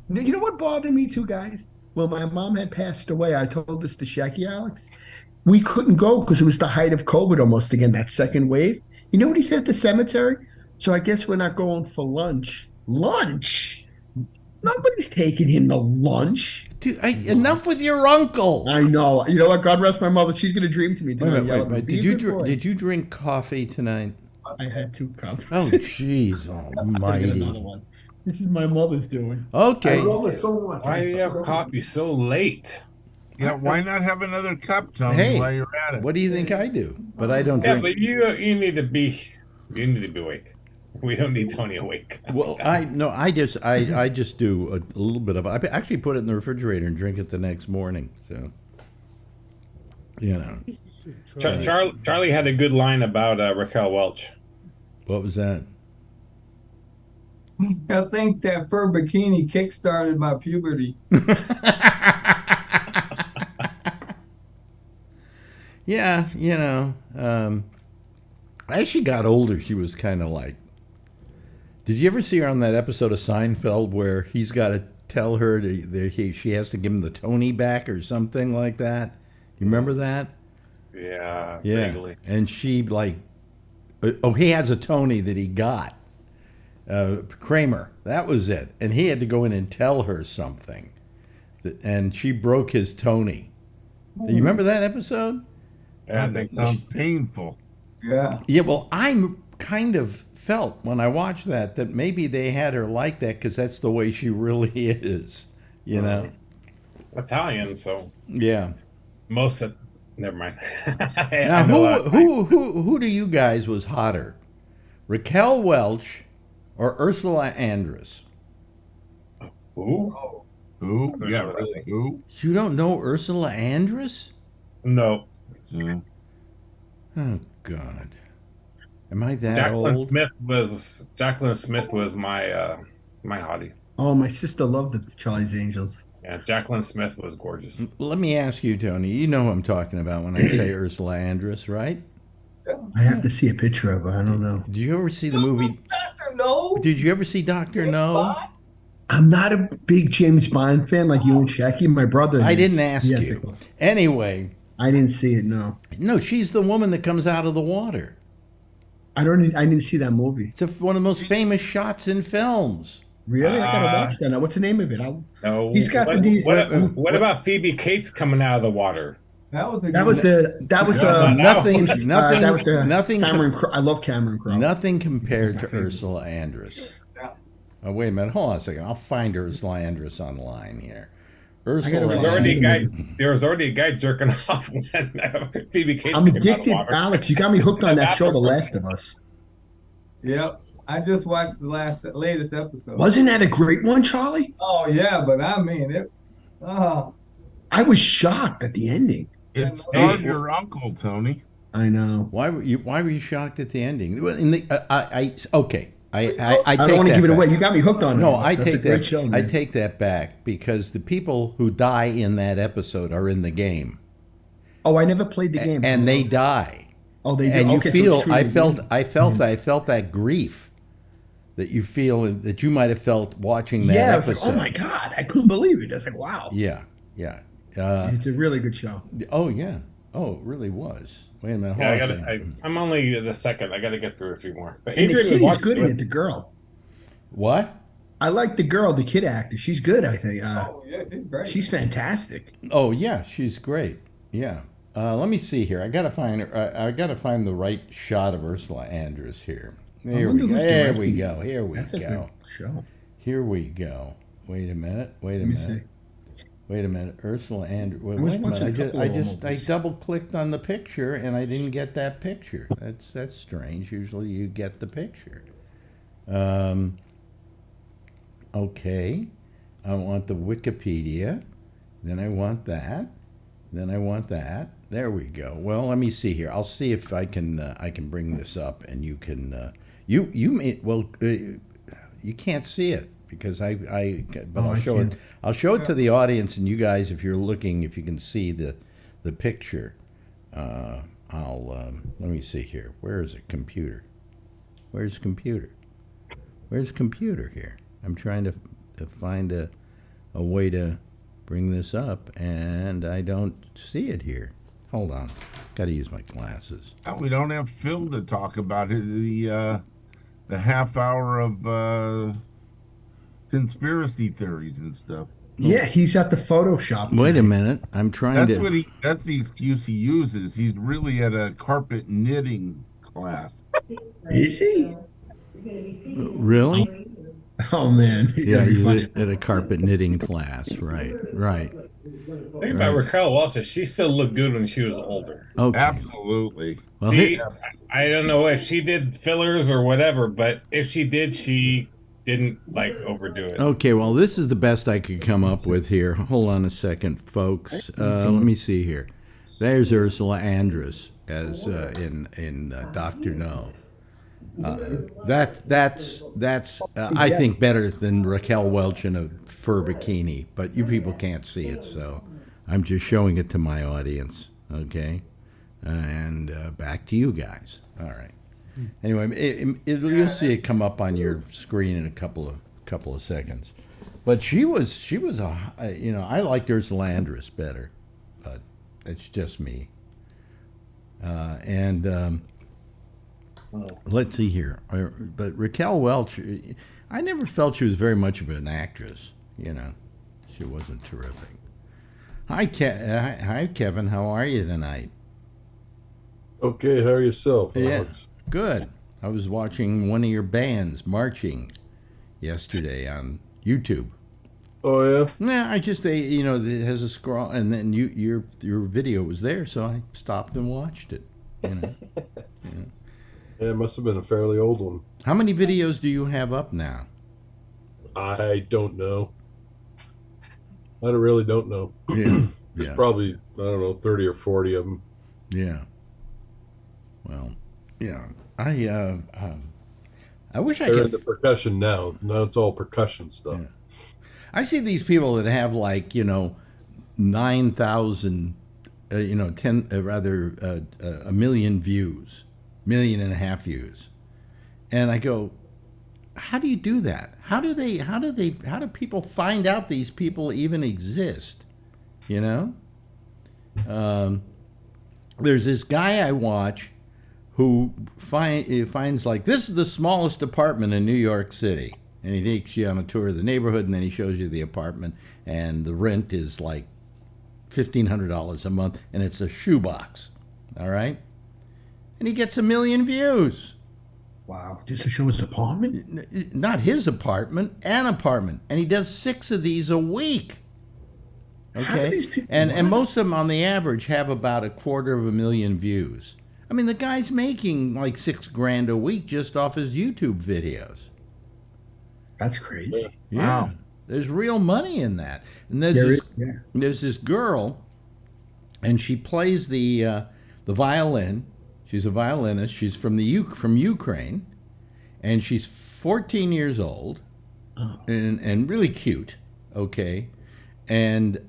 You know what bothered me too, guys? When my mom had passed away, I told this to Shecky, Alex. We couldn't go because it was the height of COVID almost again, that second wave. You know what he said at the cemetery? So I guess we're not going for lunch. Lunch? Nobody's taking him to lunch. Dude, enough with your uncle. I know. You know what? God rest my mother. She's going to dream to me tonight. Wait. Did you drink coffee tonight? I had 2 cups. Oh, jeez almighty. Another one. This is my mother's doing. Okay. I love her so much. Why do you have coffee so late? Yeah, why not have another cup, Tony, while you're at it? What do you think I do? But I don't Yeah, drink. but you need to be awake. We don't need Tony awake. Well, I just do a little bit of. I actually put it in the refrigerator and drink it the next morning. So, you know. Charlie had a good line about Raquel Welch. What was that? I think that fur bikini kickstarted my puberty. Yeah, you know. As she got older, she was kind of like, Did you ever see her on that episode of Seinfeld where he's got to tell her she has to give him the Tony back or something like that? You remember that? Yeah. Yeah. Vaguely. And she he has a Tony that he got. Kramer, that was it. And he had to go in and tell her something. And she broke his Tony. Do you remember that episode? Yeah, that sounds painful. Yeah. Yeah, well, I kind of felt when I watched that maybe they had her like that because that's the way she really is, you know? Italian, so Yeah. most of never mind. Now, who do you guys was hotter? Raquel Welch or Ursula Andress? Who? Who? Yeah, really. Who? You don't know Ursula Andress? No. Yeah. Oh, God. Am I that Jacqueline old? Smith was my my hottie. Oh, my sister loved the Charlie's Angels. Yeah, Jacqueline Smith was gorgeous. Let me ask you, Tony. You know who I'm talking about when I say Ursula Andress, right? I have to see a picture of her. I don't know. Did you ever see the movie? Dr. No. Did you ever see Dr. No? I'm not a big James Bond fan like you and Shaggy. My brother I is. didn't ask Yes, you. Anyway, I didn't see it. No, no, she's the woman that comes out of the water. I didn't see that movie. It's one of the most famous shots in films. Really, I gotta watch that now. What's the name of it? No. He's got what about Phoebe Cates coming out of the water? That was a That good was Nothing. Cameron. I love Cameron Crowe. Nothing compared to Ursula Andress. Oh, wait a minute. Hold on a second. I'll find Ursula Andress online here. Ursula. There was already a guy jerking off when Phoebe Cates I'm came out of the addicted, water. Alex. You got me hooked on that show, The Last of Us. Yep. I just watched the latest episode. Wasn't that a great one, Charlie? Oh yeah, but I mean it. I was shocked at the ending. It starred your uncle, Tony. I know. Why were you shocked at the ending? In the okay. I don't want to give it away. You got me hooked on it. No, I That's take a great that. show, I man. take that back because the people who die in that episode are in the game, Oh, I never played the game. and they die. Oh, they do. And you Okay, so feel. it's true I to the felt. game. I felt that grief that you feel that you might have felt watching that Yeah, I was episode. like, oh my god, I couldn't believe it. I was like, wow. Yeah. It's a really good show. Oh yeah. Oh, it really was. Wait a minute. Yeah, Hold on a second. I'm only the second. I got to get through a few more. But And the Adrian kid is watched good in it. it. The girl. What? I like the girl, the kid actor. She's good. I think. Oh yeah, she's great. She's fantastic. Oh yeah, she's great. Yeah. Let me see here. I gotta find her. I gotta find the right shot of Ursula Andress here. Here we go. There we go. Here we That's a go. good show. Here we go. Wait a minute. Wait a Let me minute. see. Wait a minute. Ursula Andress. Wait, I was wait a minute. watching a couple of them I movies. double clicked on the picture and I didn't get that picture. That's strange. Usually you get the picture. Okay. I want the Wikipedia. Then I want that. Then I want that. There we go. Well, let me see here. I'll see if I can bring this up and you can you may you can't see it because I'll show it. I'll show it to the audience and you guys if you're looking if you can see the picture. Let me see here. Where is it? Computer. Where's computer? Where's computer here? I'm trying to find a way to bring this up, and I don't see it here. Hold on. Got to use my glasses. We don't have Phil to talk about it. The half hour of conspiracy theories and stuff. Yeah, he's at the Photoshop. Wait a tonight. minute. I'm trying to. That's the excuse he uses. He's really at a carpet knitting class. Is he? Really? Oh man. Yeah, That'd be he's funny. at a carpet knitting class. Right. The thing about Raquel Welch is she still looked good when she was older. Okay. Absolutely. Well, I don't know if she did fillers or whatever, but if she did, she didn't overdo it. okay. Well, this is the best I could come up with here. Hold on a second, folks. Let me see here. There's Ursula Andress as in Dr. No. That's I think better than Raquel Welch in a fur bikini, but you people can't see it, so I'm just showing it to my audience. Okay, and back to you guys. All right. Anyway, you'll see it come up on your screen in a couple of seconds. But she was I liked Ursula Andress better, but it's just me. Let's see here. But Raquel Welch, I never felt she was very much of an actress. She wasn't terrific. Hi, Kevin. How are you tonight? Okay, how are yourself, Alex? Yeah, good. I was watching one of your bands marching yesterday on YouTube. Oh yeah. Yeah, it has a scroll, and then your video was there, so I stopped and watched it. Yeah, Yeah, it must have been a fairly old one. How many videos do you have up now? I don't know. I really don't know. Yeah, There's probably, I don't know, 30 or 40 of them. Yeah. Well, yeah. I wish I They're could. into percussion now. Now it's all percussion stuff. Yeah. I see these people that have 9,000, a million views, 1.5 million views, and I go, how do you do that? How do people find out these people even exist? There's this guy I watch who finds this is the smallest apartment in New York City. And he takes you on a tour of the neighborhood, and then he shows you the apartment, and the rent is like $1,500 a month, and it's a shoebox, all right? And he gets 1 million views. Wow. Just to show his apartment? Not his apartment, an apartment. And he does 6 of these a week. Okay? How do these people And most of them, on the average, have about 250,000 views. I mean, the guy's making like $6,000 a week just off his YouTube videos. That's crazy. Yeah. Wow. There's real money in that. And there's this girl, and she plays the violin. She's a violinist. She's from Ukraine, and she's 14 years old, and really cute. Okay, and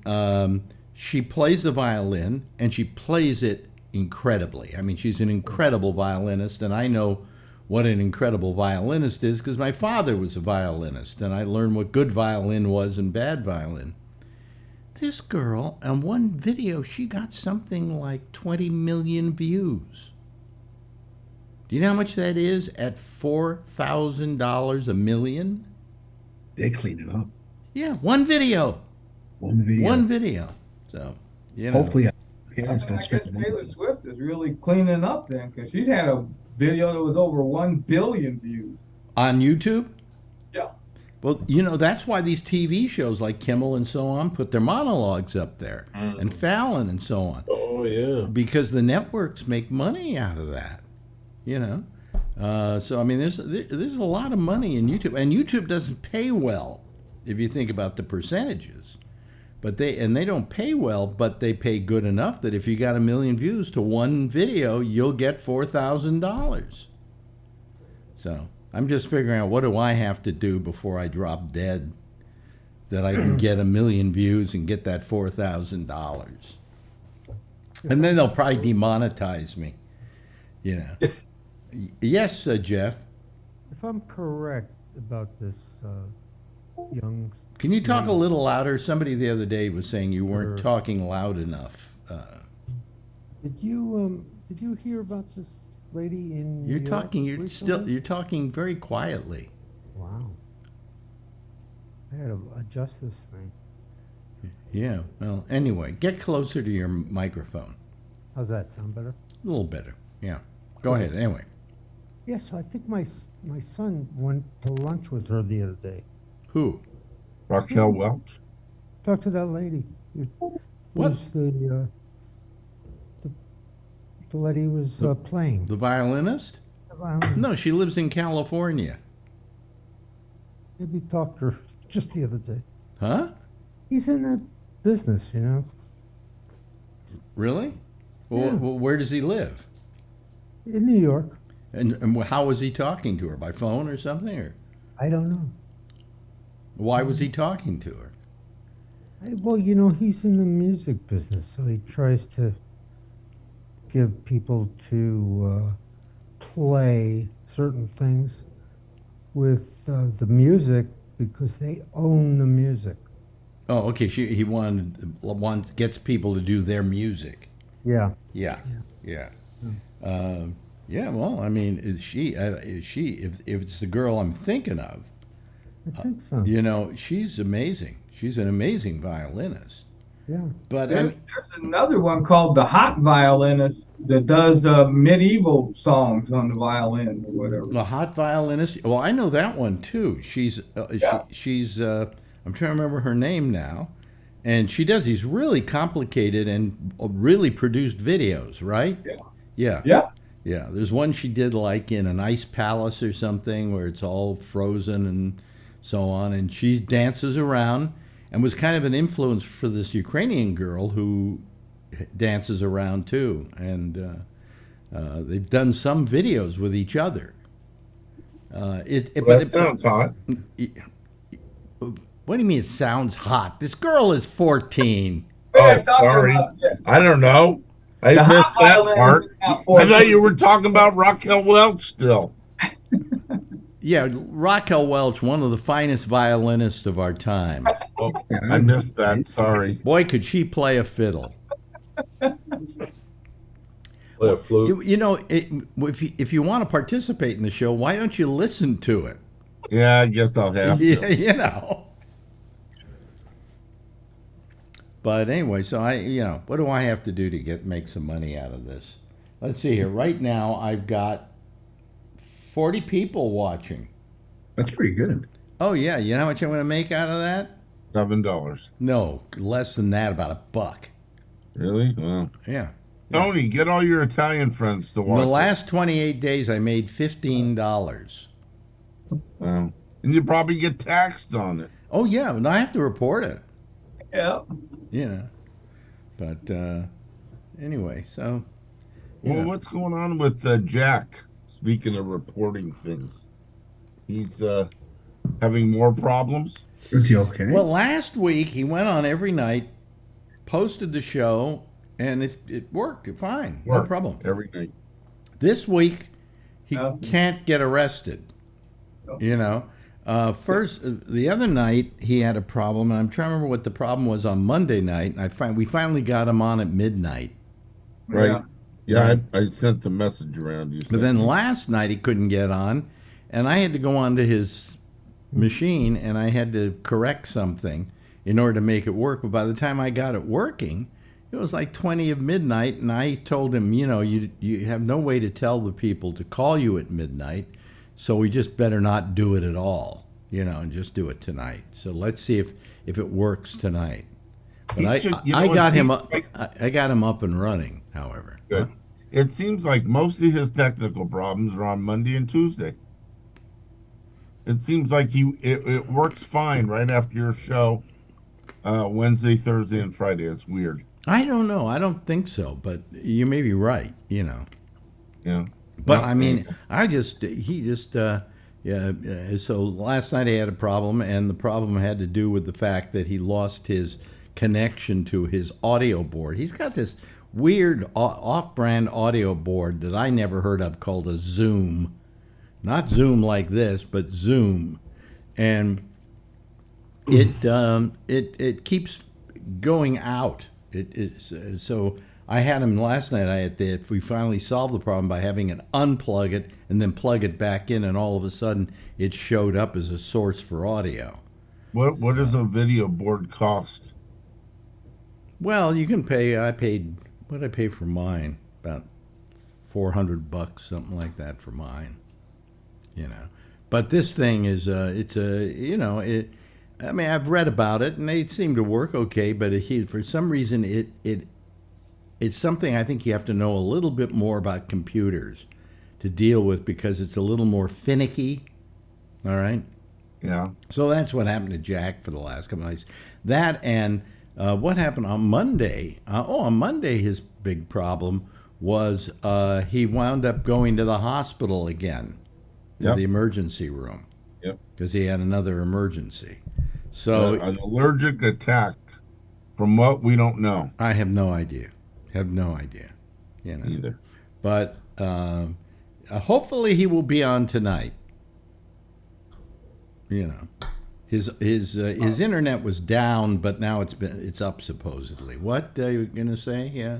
she plays the violin, and she plays it incredibly. I mean, she's an incredible violinist, and I know what an incredible violinist is because my father was a violinist, and I learned what good violin was and bad violin. This girl, on one video, she got something like 20 million views. Do you know how much that is at $4,000 a million? They clean it up. Yeah, one video. One video. So, hopefully, I guess Taylor Swift is really cleaning up then, because she's had a video that was over 1 billion views. On YouTube? Yeah. Well, that's why these TV shows like Kimmel and so on put their monologues up there, and Fallon and so on. Oh, yeah. Because the networks make money out of that, So, I mean, there's a lot of money in YouTube. And YouTube doesn't pay well, if you think about the percentages. But they don't pay well, but they pay good enough that if you got 1 million views to one video, you'll get $4,000. So I'm just figuring out, what do I have to do before I drop dead that I can get 1 million views and get that $4,000? And then they'll probably demonetize me. Yes, Jeff. If I'm correct about this young... Can you talk a little louder? Somebody the other day was saying you weren't talking loud enough. Did you hear about this lady in New York recently? You're talking very quietly. Wow. I had to adjust this thing. Yeah. Well, anyway, get closer to your microphone. How's that? Sound better? A little better. Yeah. Go ahead. Anyway. Yeah, so I think my son went to lunch with her the other day. Who? Raquel Welch? Talk to that lady. What? Who's the lady who was playing. The violinist? The violinist. No, she lives in California. Maybe talked to her just the other day. Huh? He's in that business, Really? Well, Yeah. where does he live? In New York. And how was he talking to her? By phone or something? Or I don't know. why was he talking to her? Well, he's in the music business, so he tries to give people to play certain things with the music because they own the music. Oh, okay. He gets people to do their music. Yeah. Yeah. Yeah. Well, I mean, if it's the girl I'm thinking of, I think so. she's amazing. She's an amazing violinist. Yeah. But there's another one called the Hot Violinist that does medieval songs on the violin or whatever. the hot violinist. Well, I know that one too. She's she's I'm trying to remember her name now, and she does these really complicated and really produced videos, right? Yeah. There's one she did like in an ice palace or something where it's all frozen and so on, and she dances around and was kind of an influence for this Ukrainian girl who dances around too, and they've done some videos with each other. That sounds hot. What do you mean it sounds hot? This girl is 14. Oh, sorry. I don't know. I missed that part. I thought you were talking about Raquel Welch still. Yeah, Raquel Welch, one of the finest violinists of our time. Oh, I missed that. Sorry. Boy, could she play a fiddle. Play a flute. If you want to participate in the show, why don't you listen to it? Yeah, I guess I'll have to. Yeah, But anyway, so what do I have to do to make some money out of this? Let's see here. Right now, I've got 40 people watching. That's pretty good. Oh yeah, you know how much I'm going to make out of that? $7. No, less than that, about $1. Really? Well, yeah. Tony, get all your Italian friends to watch. In the last 28 days, I made $15. Wow. And you probably get taxed on it. Oh yeah, and I have to report it. Yeah. But anyway, so. Well, what's going on with Jack? Speaking of reporting things, he's having more problems. Is he okay? Well, last week he went on every night, posted the show, and it worked fine. No problem. Every night. This week, he can't get arrested. First, the other night he had a problem, and I'm trying to remember what the problem was on Monday night. And we finally got him on at midnight. Right. Yeah, I sent the message around. But then last night he couldn't get on, and I had to go onto his machine and I had to correct something in order to make it work. But by the time I got it working, it was like 20 of midnight, and I told him, you have no way to tell the people to call you at midnight, so we just better not do it at all, and just do it tonight. So let's see if it works tonight. But I got him up and running, however. Good. Huh? It seems like most of his technical problems are on Monday and Tuesday. It seems like it works fine right after your show, Wednesday, Thursday, and Friday. It's weird. I don't know. I don't think so, but you may be right. Yeah. But I mean, So last night he had a problem, and the problem had to do with the fact that he lost his connection to his audio board. He's got this weird off-brand audio board that I never heard of called a Zoom. Not Zoom like this, but Zoom. And it keeps going out. So I had him last night. We finally solved the problem by having it unplug it and then plug it back in, and all of a sudden it showed up as a source for audio. What does a video board cost? Well, you can pay. What did I pay for mine? About $400, something like that for mine. But this thing is I mean, I've read about it and they seem to work okay, but for some reason it's something I think you have to know a little bit more about computers to deal with, because it's a little more finicky. All right? Yeah. So that's what happened to Jack for the last couple of nights. That and what happened on Monday? On Monday his big problem was he wound up going to the hospital again, to the emergency room. Yep. Because he had another emergency. So an allergic attack, from what we don't know. I have no idea. Either. But hopefully he will be on tonight. You know, his internet was down, but now it's up supposedly. What are you gonna say? Yeah,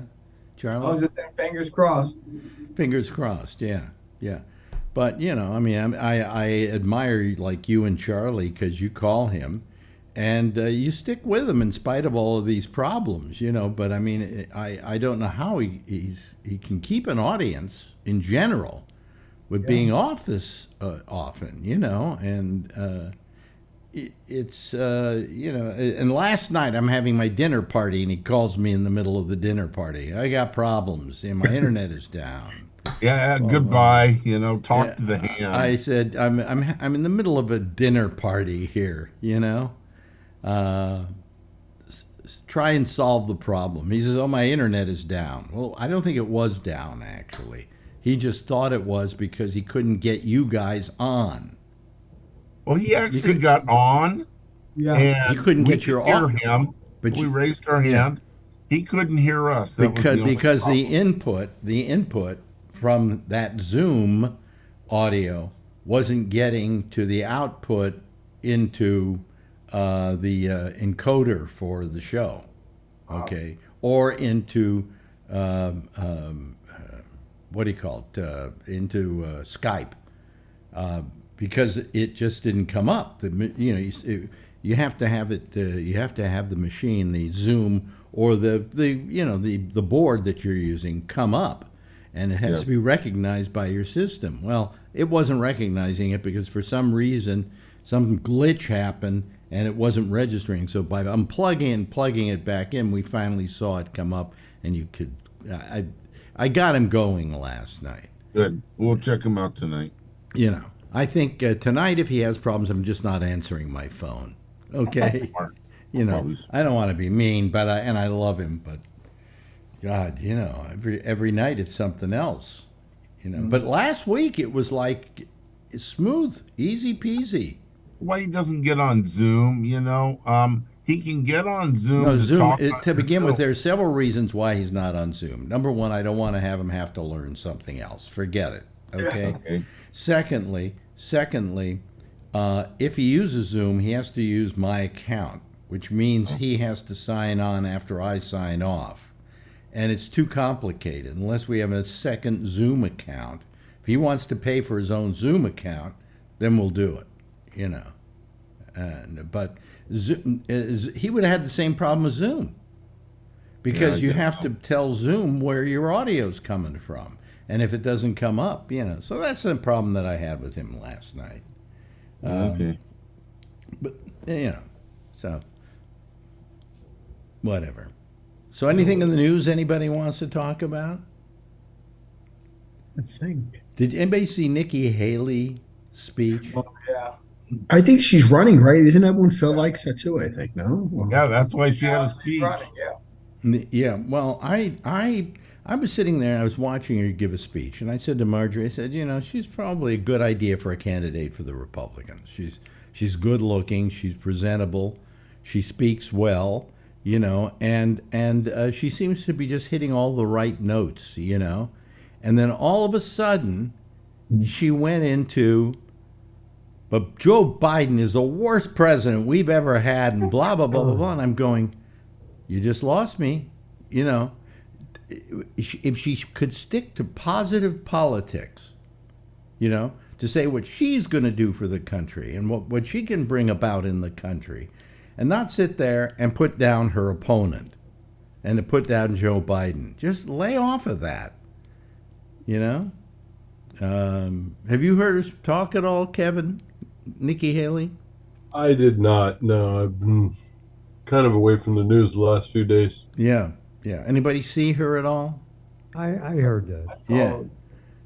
Charlie. I was just saying, fingers crossed. Fingers crossed. Yeah, yeah. But you know, I mean, I admire like you and Charlie because you call him, and you stick with him in spite of all of these problems. You know, but I mean, I don't know how he can keep an audience in general with being off this often. You know, and it's you know, and last night I'm having my dinner party, and he calls me in the middle of the dinner party. I got problems, and my internet is down. Yeah, goodbye. You know, talk to the hand. I said, I'm in the middle of a dinner party here. You know, try and solve the problem. He says, oh, my internet is down. Well, I don't think it was down actually. He just thought it was because he couldn't get you guys on. Well, he actually got on. Yeah, and you couldn't get your hear him, but we raised our hand. He couldn't hear us. That because the input from that Zoom audio wasn't getting to the output into the encoder for the show, okay, or into what do you call it? Into Skype, because it just didn't come up. You have to have it. You have to have the machine, the Zoom, or the board that you're using come up. And it has to be recognized by your system. Well, it wasn't recognizing it because for some reason, some glitch happened and it wasn't registering. So by unplugging and plugging it back in, we finally saw it come up, and you could. I got him going last night. Good. We'll check him out tonight. You know, I think tonight, if he has problems, I'm just not answering my phone. Okay. You know, I don't want to be mean, but I love him, but. God, you know, every night it's something else, you know. But last week it was like smooth, easy peasy. Why he doesn't get on Zoom? You know, he can get on Zoom. No, Zoom. To begin with, there are several reasons why he's not on Zoom. Number one, I don't want to have him have to learn something else. Forget it. Okay. Okay. Secondly, if he uses Zoom, he has to use my account, which means he has to sign on after I sign off. And it's too complicated unless we have a second Zoom account. If he wants to pay for his own Zoom account, then we'll do it, you know. But Zoom, he would have had the same problem with Zoom because you have to tell Zoom where your audio's coming from. And if it doesn't come up, you know. So that's the problem that I had with him last night. Okay. But, you know, so whatever. So anything in the news anybody wants to talk about? I think. Did anybody see Nikki Haley's speech? Oh, yeah. I think she's running, right? Isn't that one Phil likes her too? I think no. Yeah, that's why she had a speech. Running, yeah. Yeah. Well, I was sitting there. I was watching her give a speech, and I said to Marjorie, I said, you know, she's probably a good idea for a candidate for the Republicans. She's good looking. She's presentable. She speaks well. You know, and she seems to be just hitting all the right notes, you know. And then all of a sudden, she went into, but Joe Biden is the worst president we've ever had, and blah, blah, blah, blah, blah. And I'm going, you just lost me, you know. If she could stick to positive politics, you know, to say what she's going to do for the country and what she can bring about in the country, and not sit there and put down her opponent and to put down Joe Biden. Just lay off of that, you know? Have you heard her talk at all, Kevin? Nikki Haley? I did not. No, I've been kind of away from the news the last few days. Yeah, yeah. Anybody see her at all? I heard that. Yeah.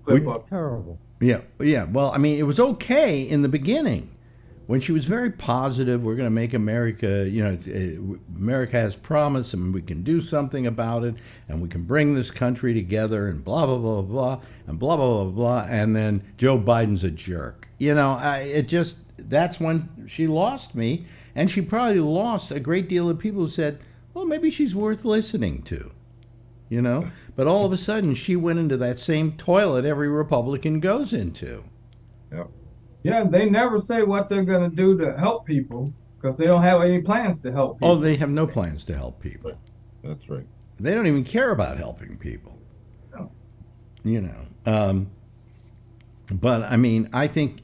It's terrible. Yeah, yeah. Well, I mean, it was okay in the beginning. When she was very positive, we're going to make America, you know, America has promise and we can do something about it and we can bring this country together and blah, blah, blah, blah, and blah, blah, blah, blah. And then Joe Biden's a jerk. You know, that's when she lost me. And she probably lost a great deal of people who said, well, maybe she's worth listening to. you know. But all of a sudden, she went into that same toilet every Republican goes into. Yep. Yeah, they never say what they're going to do to help people because they don't have any plans to help people. Oh, they have no plans to help people. That's right. They don't even care about helping people. No. You know. But, I mean, I think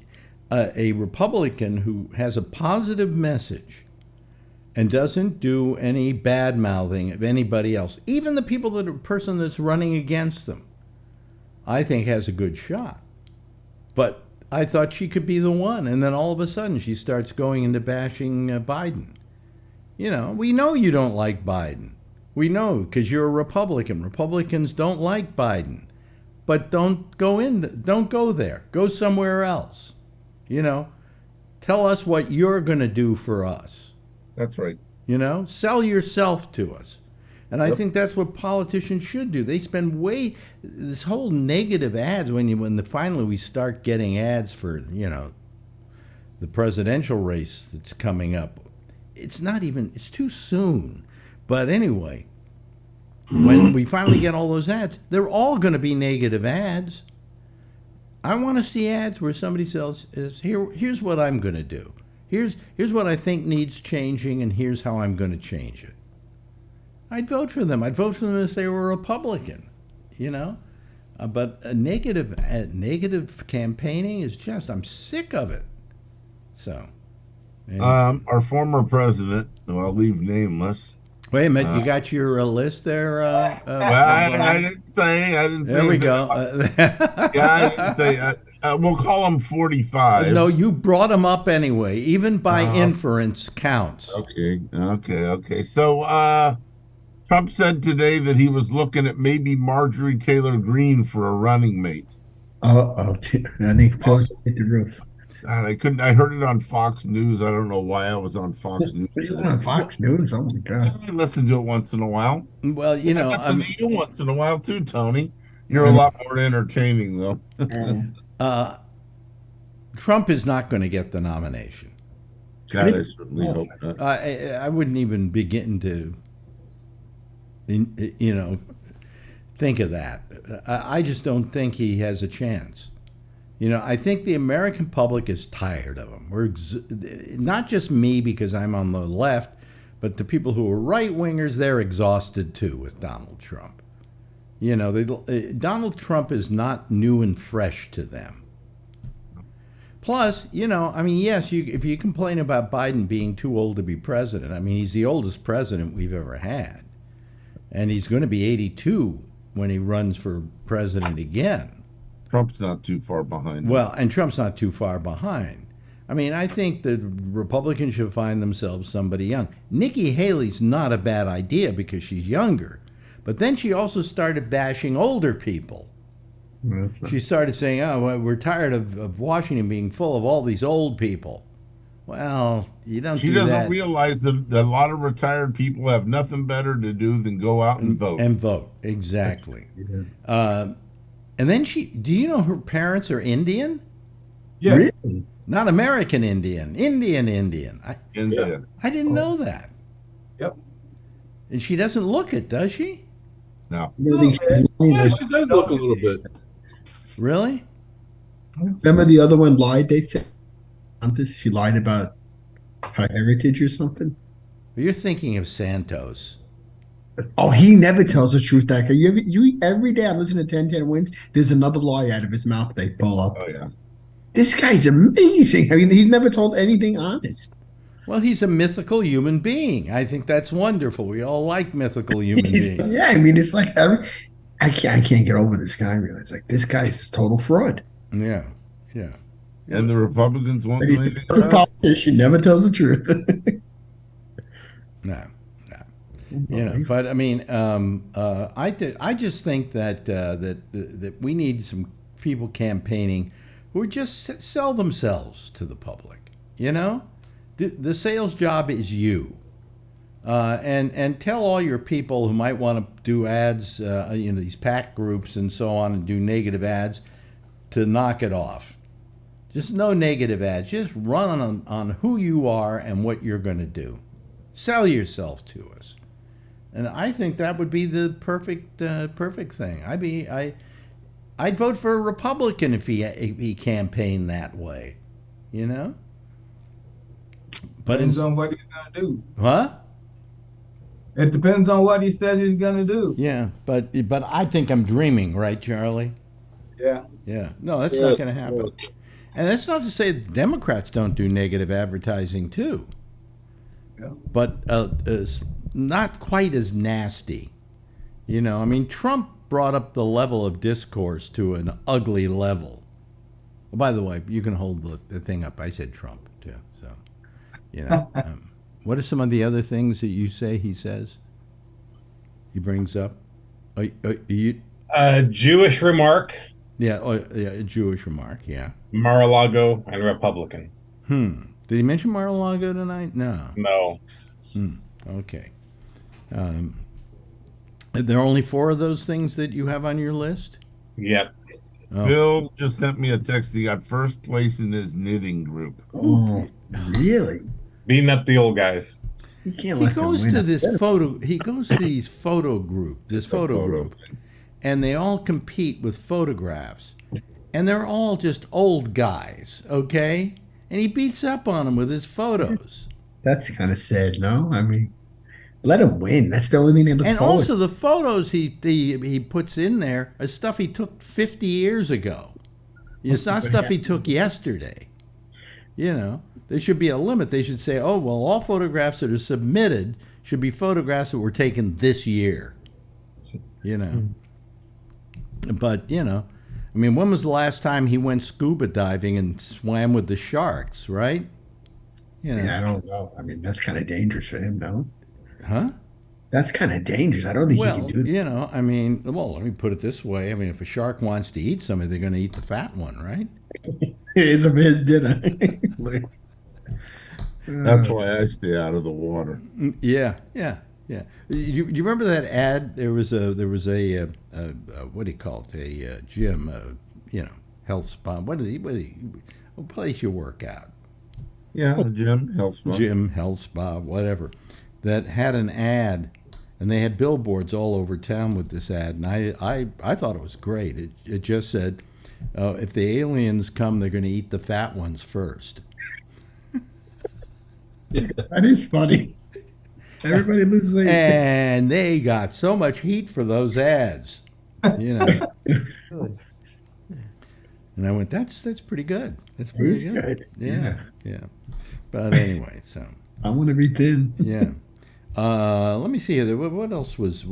a Republican who has a positive message and doesn't do any bad-mouthing of anybody else, even the person that's running against them, I think has a good shot. But I thought she could be the one, and then all of a sudden she starts going into bashing Biden. You know, we know you don't like Biden. We know because you're a Republican. Republicans don't like Biden. But don't go there. Go somewhere else. You know, tell us what you're going to do for us. That's right. You know, sell yourself to us. And I think that's what politicians should do. They spend this whole negative ads when finally we start getting ads for, you know, the presidential race that's coming up. It's too soon. But anyway, when we finally get all those ads, they're all going to be negative ads. I want to see ads where somebody says, here's what I'm going to do. Here's what I think needs changing, and here's how I'm going to change it. I'd vote for them. I'd vote for them if they were Republican, you know. But negative campaigning is just, I'm sick of it. So. Anyway. Our former president, who I'll leave nameless. Wait a minute, you got your list there? Well, I didn't say. There we go. Yeah, I didn't say. We'll call him 45. No, you brought him up anyway. Even by inference counts. Okay. So Trump said today that he was looking at maybe Marjorie Taylor Greene for a running mate. I think Phil's hit the roof. God, I heard it on Fox News. I don't know why I was on Fox News. On Fox News? Oh my God. I listen to it once in a while. Well, you know, I listen to you once in a while too, Tony. You're a lot more entertaining, though. Trump is not going to get the nomination. God, I certainly hope not. I wouldn't even begin to, you know, think of that. I just don't think he has a chance. You know, I think the American public is tired of him. Not just me because I'm on the left, but the people who are right-wingers, they're exhausted too with Donald Trump. You know, Donald Trump is not new and fresh to them. Plus, you know, I mean, yes, if you complain about Biden being too old to be president, I mean, he's the oldest president we've ever had. And he's going to be 82 when he runs for president again. Trump's not too far behind. Well, and Trump's not too far behind. I mean, I think the Republicans should find themselves somebody young. Nikki Haley's not a bad idea because she's younger. But then she also started bashing older people. She started saying, oh, well, we're tired of Washington being full of all these old people. Well, you don't She doesn't realize that a lot of retired people have nothing better to do than go out and vote. And vote, exactly. And then do you know her parents are Indian? Yeah. Really? Not American Indian. Indian. India. I didn't know that. Yep. And she doesn't look it, does she? No. Yeah, she does look a little bit. Really? Remember the other one lied? They said she lied about her heritage or something. You're thinking of Santos. Oh, he never tells the truth, that guy. You every day I'm listening to 1010 Wins, there's another lie out of his mouth they pull up. Oh, yeah. This guy's amazing. I mean, he's never told anything honest. Well, he's a mythical human being. I think that's wonderful. We all like mythical human beings. Yeah, I mean, it's like I can't get over this guy. Really, it's like this guy's total fraud. Yeah. And the Republicans won't do anything. The politician never tells the truth. No. You know, but I mean, I just think that we need some people campaigning who just sell themselves to the public. You know, the sales job is you, and tell all your people who might want to do ads, you know, these PAC groups and so on, and do negative ads, to knock it off. Just no negative ads. Just run on who you are and what you're going to do. Sell yourself to us. And I think that would be the perfect thing. I'd vote for a Republican if he campaigned that way, you know. But depends on what he's gonna do. Huh? It depends on what he says he's gonna do. Yeah, but I think I'm dreaming, right, Charlie? Yeah. Yeah. No, that's not going to happen. And that's not to say the Democrats don't do negative advertising too. Yeah. But not quite as nasty. You know, I mean, Trump brought up the level of discourse to an ugly level. Oh, by the way, you can hold the thing up. I said Trump too. So, you know. What are some of the other things that you say he says? He brings up? Jewish remark. Yeah, a Jewish remark, yeah. Mar-a-Lago and Republican. Did he mention Mar-a-Lago tonight? No. No. Okay. There are only 4 of those things that you have on your list? Yep. Oh. Bill just sent me a text. He got first place in his knitting group. Oh, really? Beating up the old guys. You can't He goes to this photo. He goes to these photo group. And they all compete with photographs, and they're all just old guys. Okay, and he beats up on them with his photos. That's kind of sad, no? I mean, let him win. That's the only thing they look And forward. also the photos he puts in there are stuff he took 50 years ago. It's not stuff he took yesterday. You know. There should be a limit. They should say, oh, well, all photographs that are submitted should be photographs that were taken this year. You know. But, you know, I mean, when was the last time he went scuba diving and swam with the sharks, right? You know. Yeah, I don't know. I mean, that's kind of dangerous for him, no? Huh? That's kind of dangerous. I don't think he can do that. You know, I mean, well, let me put it this way. I mean, if a shark wants to eat somebody, they're going to eat the fat one, right? It's a his dinner. That's why I stay out of the water. Yeah. You remember that ad? There was a what do you call it? A gym, you know, health spa. What a place you work out. Yeah, a gym, health spa. Gym, health spa, whatever. That had an ad, and they had billboards all over town with this ad, and I thought it was great. It just said, if the aliens come, they're going to eat the fat ones first. That is funny. Everybody loses weight. And they got so much heat for those ads, you know. And I went, that's pretty good. That's pretty good. Yeah. But anyway, so I want to be thin. Yeah. Let me see here. What else was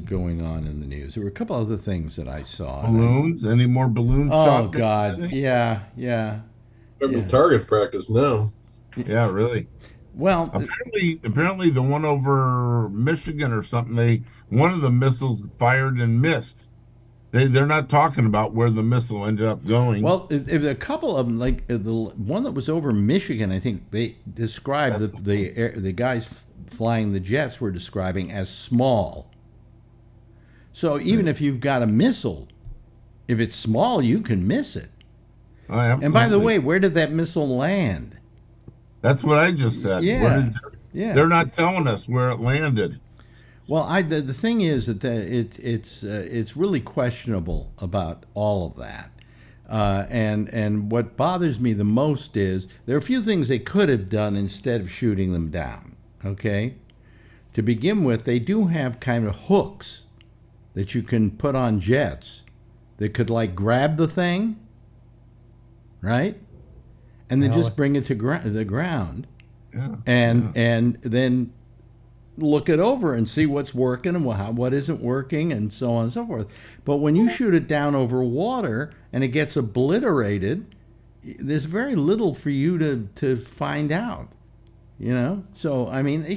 going on in the news? There were a couple other things that I saw. Balloons? Any more balloons? Oh God! Yeah. They're target practice now. Yeah, really. Well, apparently the one over Michigan or something, one of the missiles fired and missed. They're not talking about where the missile ended up going. Well, a couple of them, like the one that was over Michigan, I think they described the guys flying the jets were describing as small. So even if you've got a missile, if it's small, you can miss it. Oh, absolutely. And by the way, where did that missile land? That's what I just said. Yeah. They're not telling us where it landed. Well, the thing is that it's really questionable about all of that, and what bothers me the most is there are a few things they could have done instead of shooting them down. Okay, to begin with, they do have kind of hooks that you can put on jets that could like grab the thing, right, and then just bring it to the ground, and then look it over and see what's working and what isn't working and so on and so forth. But when you shoot it down over water and it gets obliterated, there's very little for you to find out, you know? So, I mean, they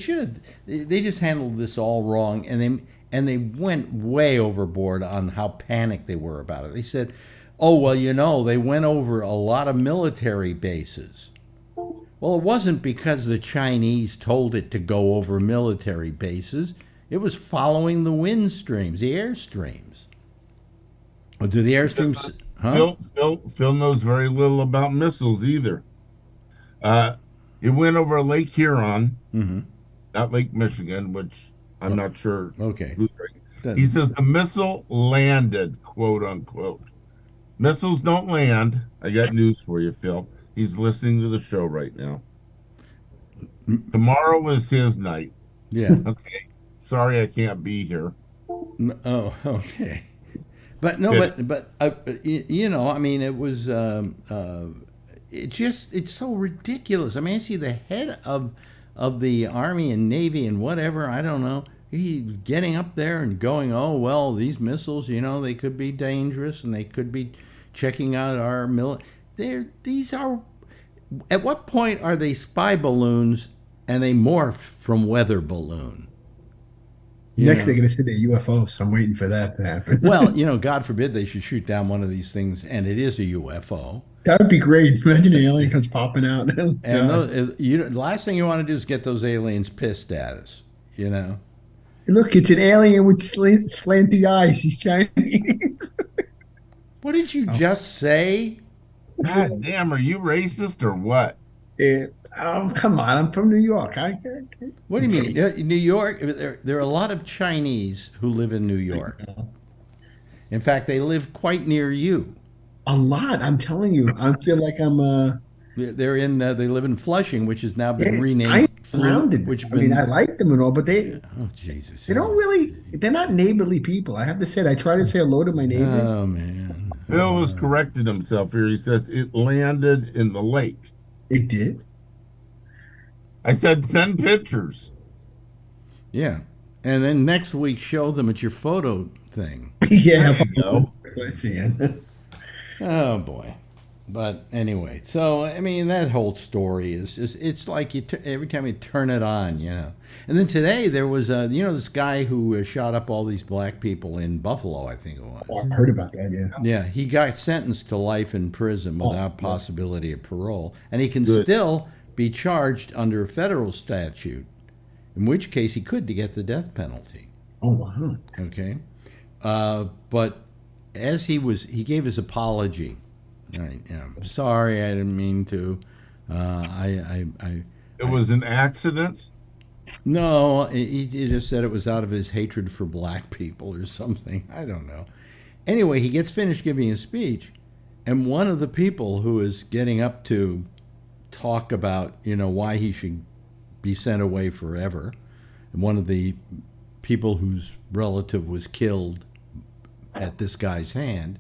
just handled this all wrong, and they went way overboard on how panicked they were about it. They said, oh, well, you know, they went over a lot of military bases. Well, it wasn't because the Chinese told it to go over military bases. It was following the wind streams, the airstreams. Or do the airstreams... Huh? Phil knows very little about missiles either. It went over Lake Huron, not Lake Michigan, which I'm not sure. Okay. Who's right. He says the missile landed, quote unquote. Missiles don't land. I got news for you, Phil. He's listening to the show right now. Tomorrow is his night. Yeah. Okay. Sorry I can't be here. Oh, okay. But no, but you know, I mean, it was it's so ridiculous. I mean, I see the head of the Army and Navy and whatever, I don't know, he getting up there and going, oh well, these missiles, you know, they could be dangerous and they could be checking out our these are, at what point are they spy balloons and they morphed from weather balloon? Next, they're going to say they're UFOs. So I'm waiting for that to happen. Well, you know, God forbid they should shoot down one of these things, and it is a UFO. That would be great. Imagine an alien comes popping out. And the last thing you want to do is get those aliens pissed at us, you know? Look, it's an alien with slanty eyes. He's Chinese. What did you just say? God damn, are you racist or what? Oh, come on. I'm from New York. What do you mean? New York, there are a lot of Chinese who live in New York. In fact, they live quite near you. A lot. I'm telling you. I feel like I'm... They live in Flushing, which has now been renamed. I like them and all, but oh Jesus, they don't really. They're not neighborly people. I have to say that. I try to say hello to my neighbors. Oh man, Bill has corrected himself here. He says it landed in the lake. It did. I said send pictures. Yeah, and then next week show them at your photo thing. Yeah. Oh boy. But anyway, so I mean, that whole story is it's like every time you turn it on, you know. And then today there was this guy who shot up all these black people in Buffalo, I think it was. Oh, I heard about that. Yeah. Yeah, he got sentenced to life in prison without possibility of parole, and he can still be charged under a federal statute, in which case he could get the death penalty. Oh wow. Okay, but as he gave his apology. I'm sorry, I didn't mean to. It was an accident? No, he just said it was out of his hatred for black people or something. I don't know. Anyway, he gets finished giving his speech, and one of the people who is getting up to talk about, why he should be sent away forever, and one of the people whose relative was killed at this guy's hand,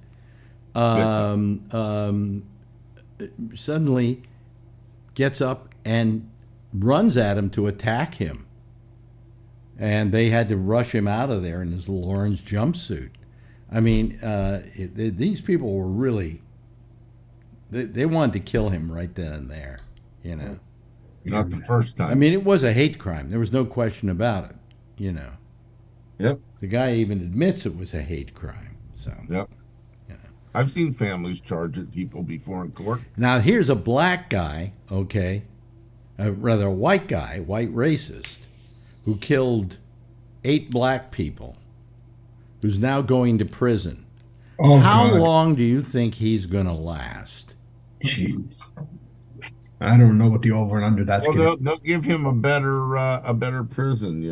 suddenly gets up and runs at him to attack him. And they had to rush him out of there in his little orange jumpsuit. I mean, these people were really, they wanted to kill him right then and there, Not the first time. I mean, it was a hate crime. There was no question about it, Yep. The guy even admits it was a hate crime. So. Yep. I've seen families charge at people before in court. Now, here's a black guy, okay, rather a white guy, white racist, who killed 8 black people, who's now going to prison. Oh, How God. long do you think he's going to last? Jeez. I don't know what the over and under that's. Well, they'll give him a better prison,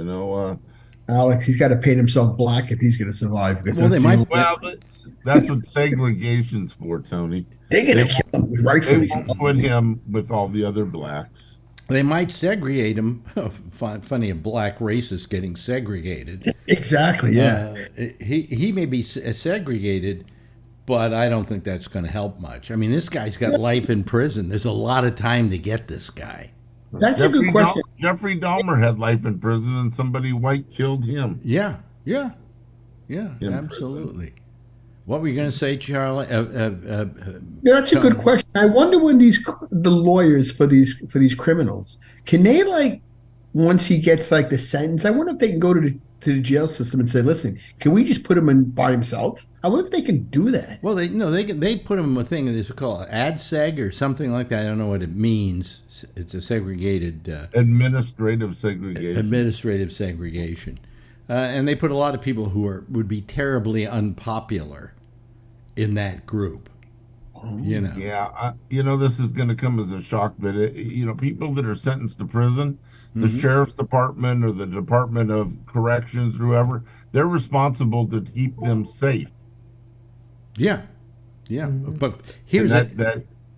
Alex, he's got to paint himself black if he's going to survive. Well, they might. Well, that's what segregation's for, Tony. They're going to kill him rightfully. They won't put him with all the other blacks. They might segregate him. Funny, a black racist getting segregated. Exactly. Yeah. He may be segregated, but I don't think that's going to help much. I mean, this guy's got life in prison. There's a lot of time to get this guy. That's a good question. Jeffrey Dahmer had life in prison, and somebody white killed him. Yeah, absolutely. What were you going to say, Charlie? That's a good question. I wonder when the lawyers for these criminals, can they, once he gets the sentence, I wonder if they can go to the jail system and say, listen, can we just put him in by himself? I wonder if they can do that. Well, they put him in a thing that's called ADSEG or something like that. I don't know what it means. It's a segregated administrative segregation. Administrative segregation, and they put a lot of people who would be terribly unpopular in that group. Yeah, this is going to come as a shock, but people that are sentenced to prison, the sheriff's department or the Department of Corrections, whoever, they're responsible to keep them safe. Yeah, but here's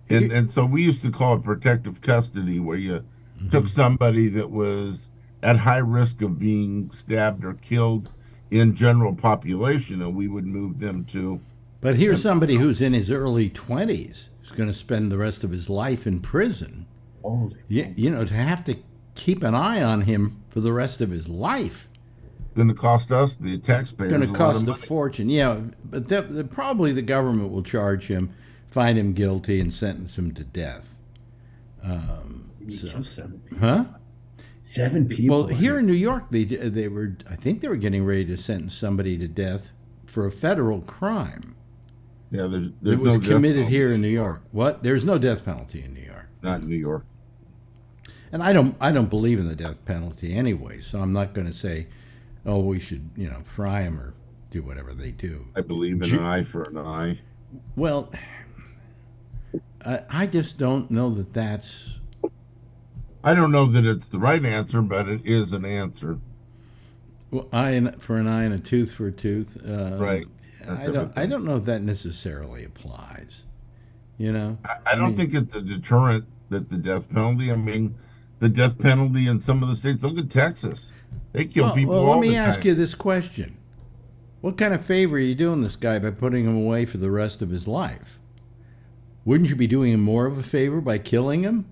and so we used to call it protective custody, where you took somebody that was at high risk of being stabbed or killed in general population, and we would move them to. But here's somebody who's in his early 20s, who's going to spend the rest of his life in prison. To have to keep an eye on him for the rest of his life. Going to cost us, the taxpayers, going to cost a fortune. Yeah, but probably the government will charge him, find him guilty, and sentence him to death. Kill 7 people. Huh? 7 people. Well, here in New York, they were. I think they were getting ready to sentence somebody to death for a federal crime. Yeah, there's it was committed here in New York. What? There's no death penalty in New York. Not in New York. And I don't believe in the death penalty anyway. So I'm not going to say, oh, we should fry them or do whatever they do. I believe in an eye for an eye. Well, I just don't know that that's. I don't know that it's the right answer, but it is an answer. Well, eye for an eye and a tooth for a tooth. Right. I don't know if that necessarily applies. I don't think it's a deterrent that the death penalty. I mean, the death penalty in some of the states. Look at Texas; they kill people all the time. Let me ask you this question: what kind of favor are you doing this guy by putting him away for the rest of his life? Wouldn't you be doing him more of a favor by killing him?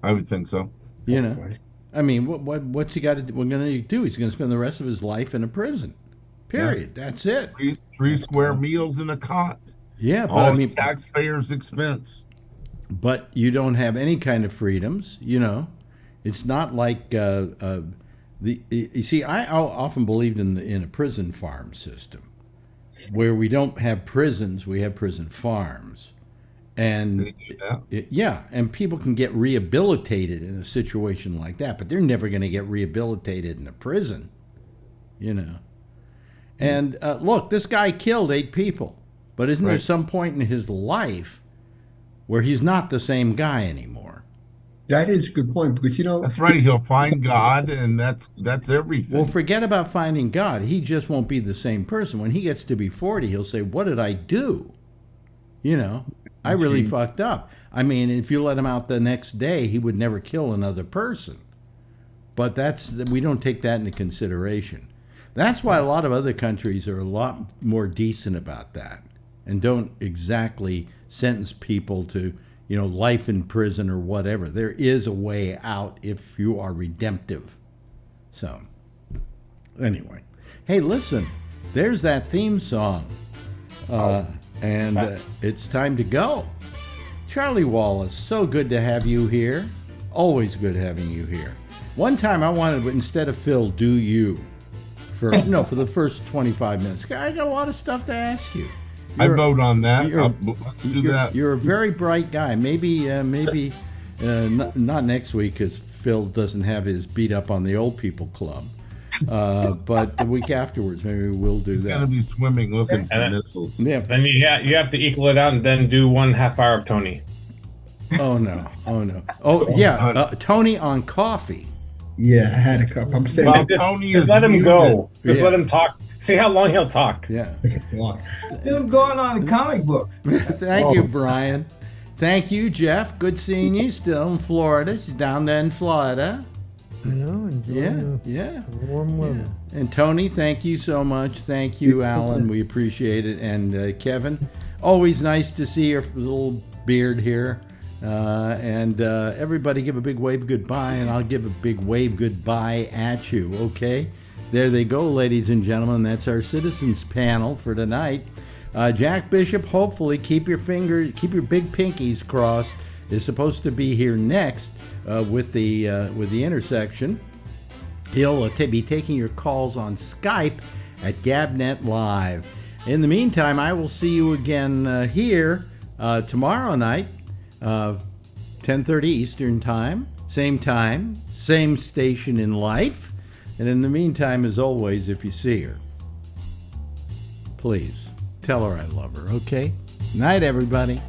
I would think so. I mean, what's he got to do? We're going to do? He's going to spend the rest of his life in a prison. Period. Yeah. That's it. Three square meals in a cot. Yeah, but all taxpayers' expense. But you don't have any kind of freedoms. It's not like you see. I often believed in a prison farm system, where we don't have prisons, we have prison farms, and and people can get rehabilitated in a situation like that, but they're never going to get rehabilitated in a prison, And look, this guy killed 8 people, but isn't there some point in his life where he's not the same guy anymore? That is a good point, because that's right. He'll find God, and that's everything. Well, forget about finding God. He just won't be the same person. When he gets to be 40, he'll say, "What did I do? I really fucked up." I mean, if you let him out the next day, he would never kill another person. But we don't take that into consideration. That's why a lot of other countries are a lot more decent about that and don't exactly sentence people to, life in prison or whatever. There is a way out if you are redemptive. So, anyway. Hey, listen, there's that theme song. And it's time to go. Charlie Wallace, so good to have you here. Always good having you here. One time I wanted, instead of Phil, do you. For the first 25 minutes. I got a lot of stuff to ask you. I vote on that. Let's do that. You're a very bright guy. Maybe not next week, because Phil doesn't have his beat up on the old people club. But the week afterwards, maybe we'll do that. He's going to be swimming looking for missiles. Yeah. Then you have to equal it out and then do 1 half hour of Tony. Oh no. Oh yeah, Tony on coffee. Yeah, I had a cup. I'm saying Tony is let him go. Just let him talk. See how long he'll talk. Yeah. Still going on the comic books. Thank you, Brian. Thank you, Jeff. Good seeing you. Still in Florida. She's down there in Florida. I know. Yeah. Warm weather. Yeah. And Tony, thank you so much. Thank you, Alan. We appreciate it. And Kevin, always nice to see your little beard here. And everybody give a big wave goodbye, and I'll give a big wave goodbye at you, okay? There they go, ladies and gentlemen. That's our citizens panel for tonight. Jack Bishop, hopefully keep your big pinkies crossed, is supposed to be here next with the intersection. He'll be taking your calls on Skype at Gabnet Live. In the meantime, I will see you again here tomorrow night. 10:30 Eastern time, same station in life. And in the meantime, as always, if you see her, please tell her I love her, okay? Night, everybody.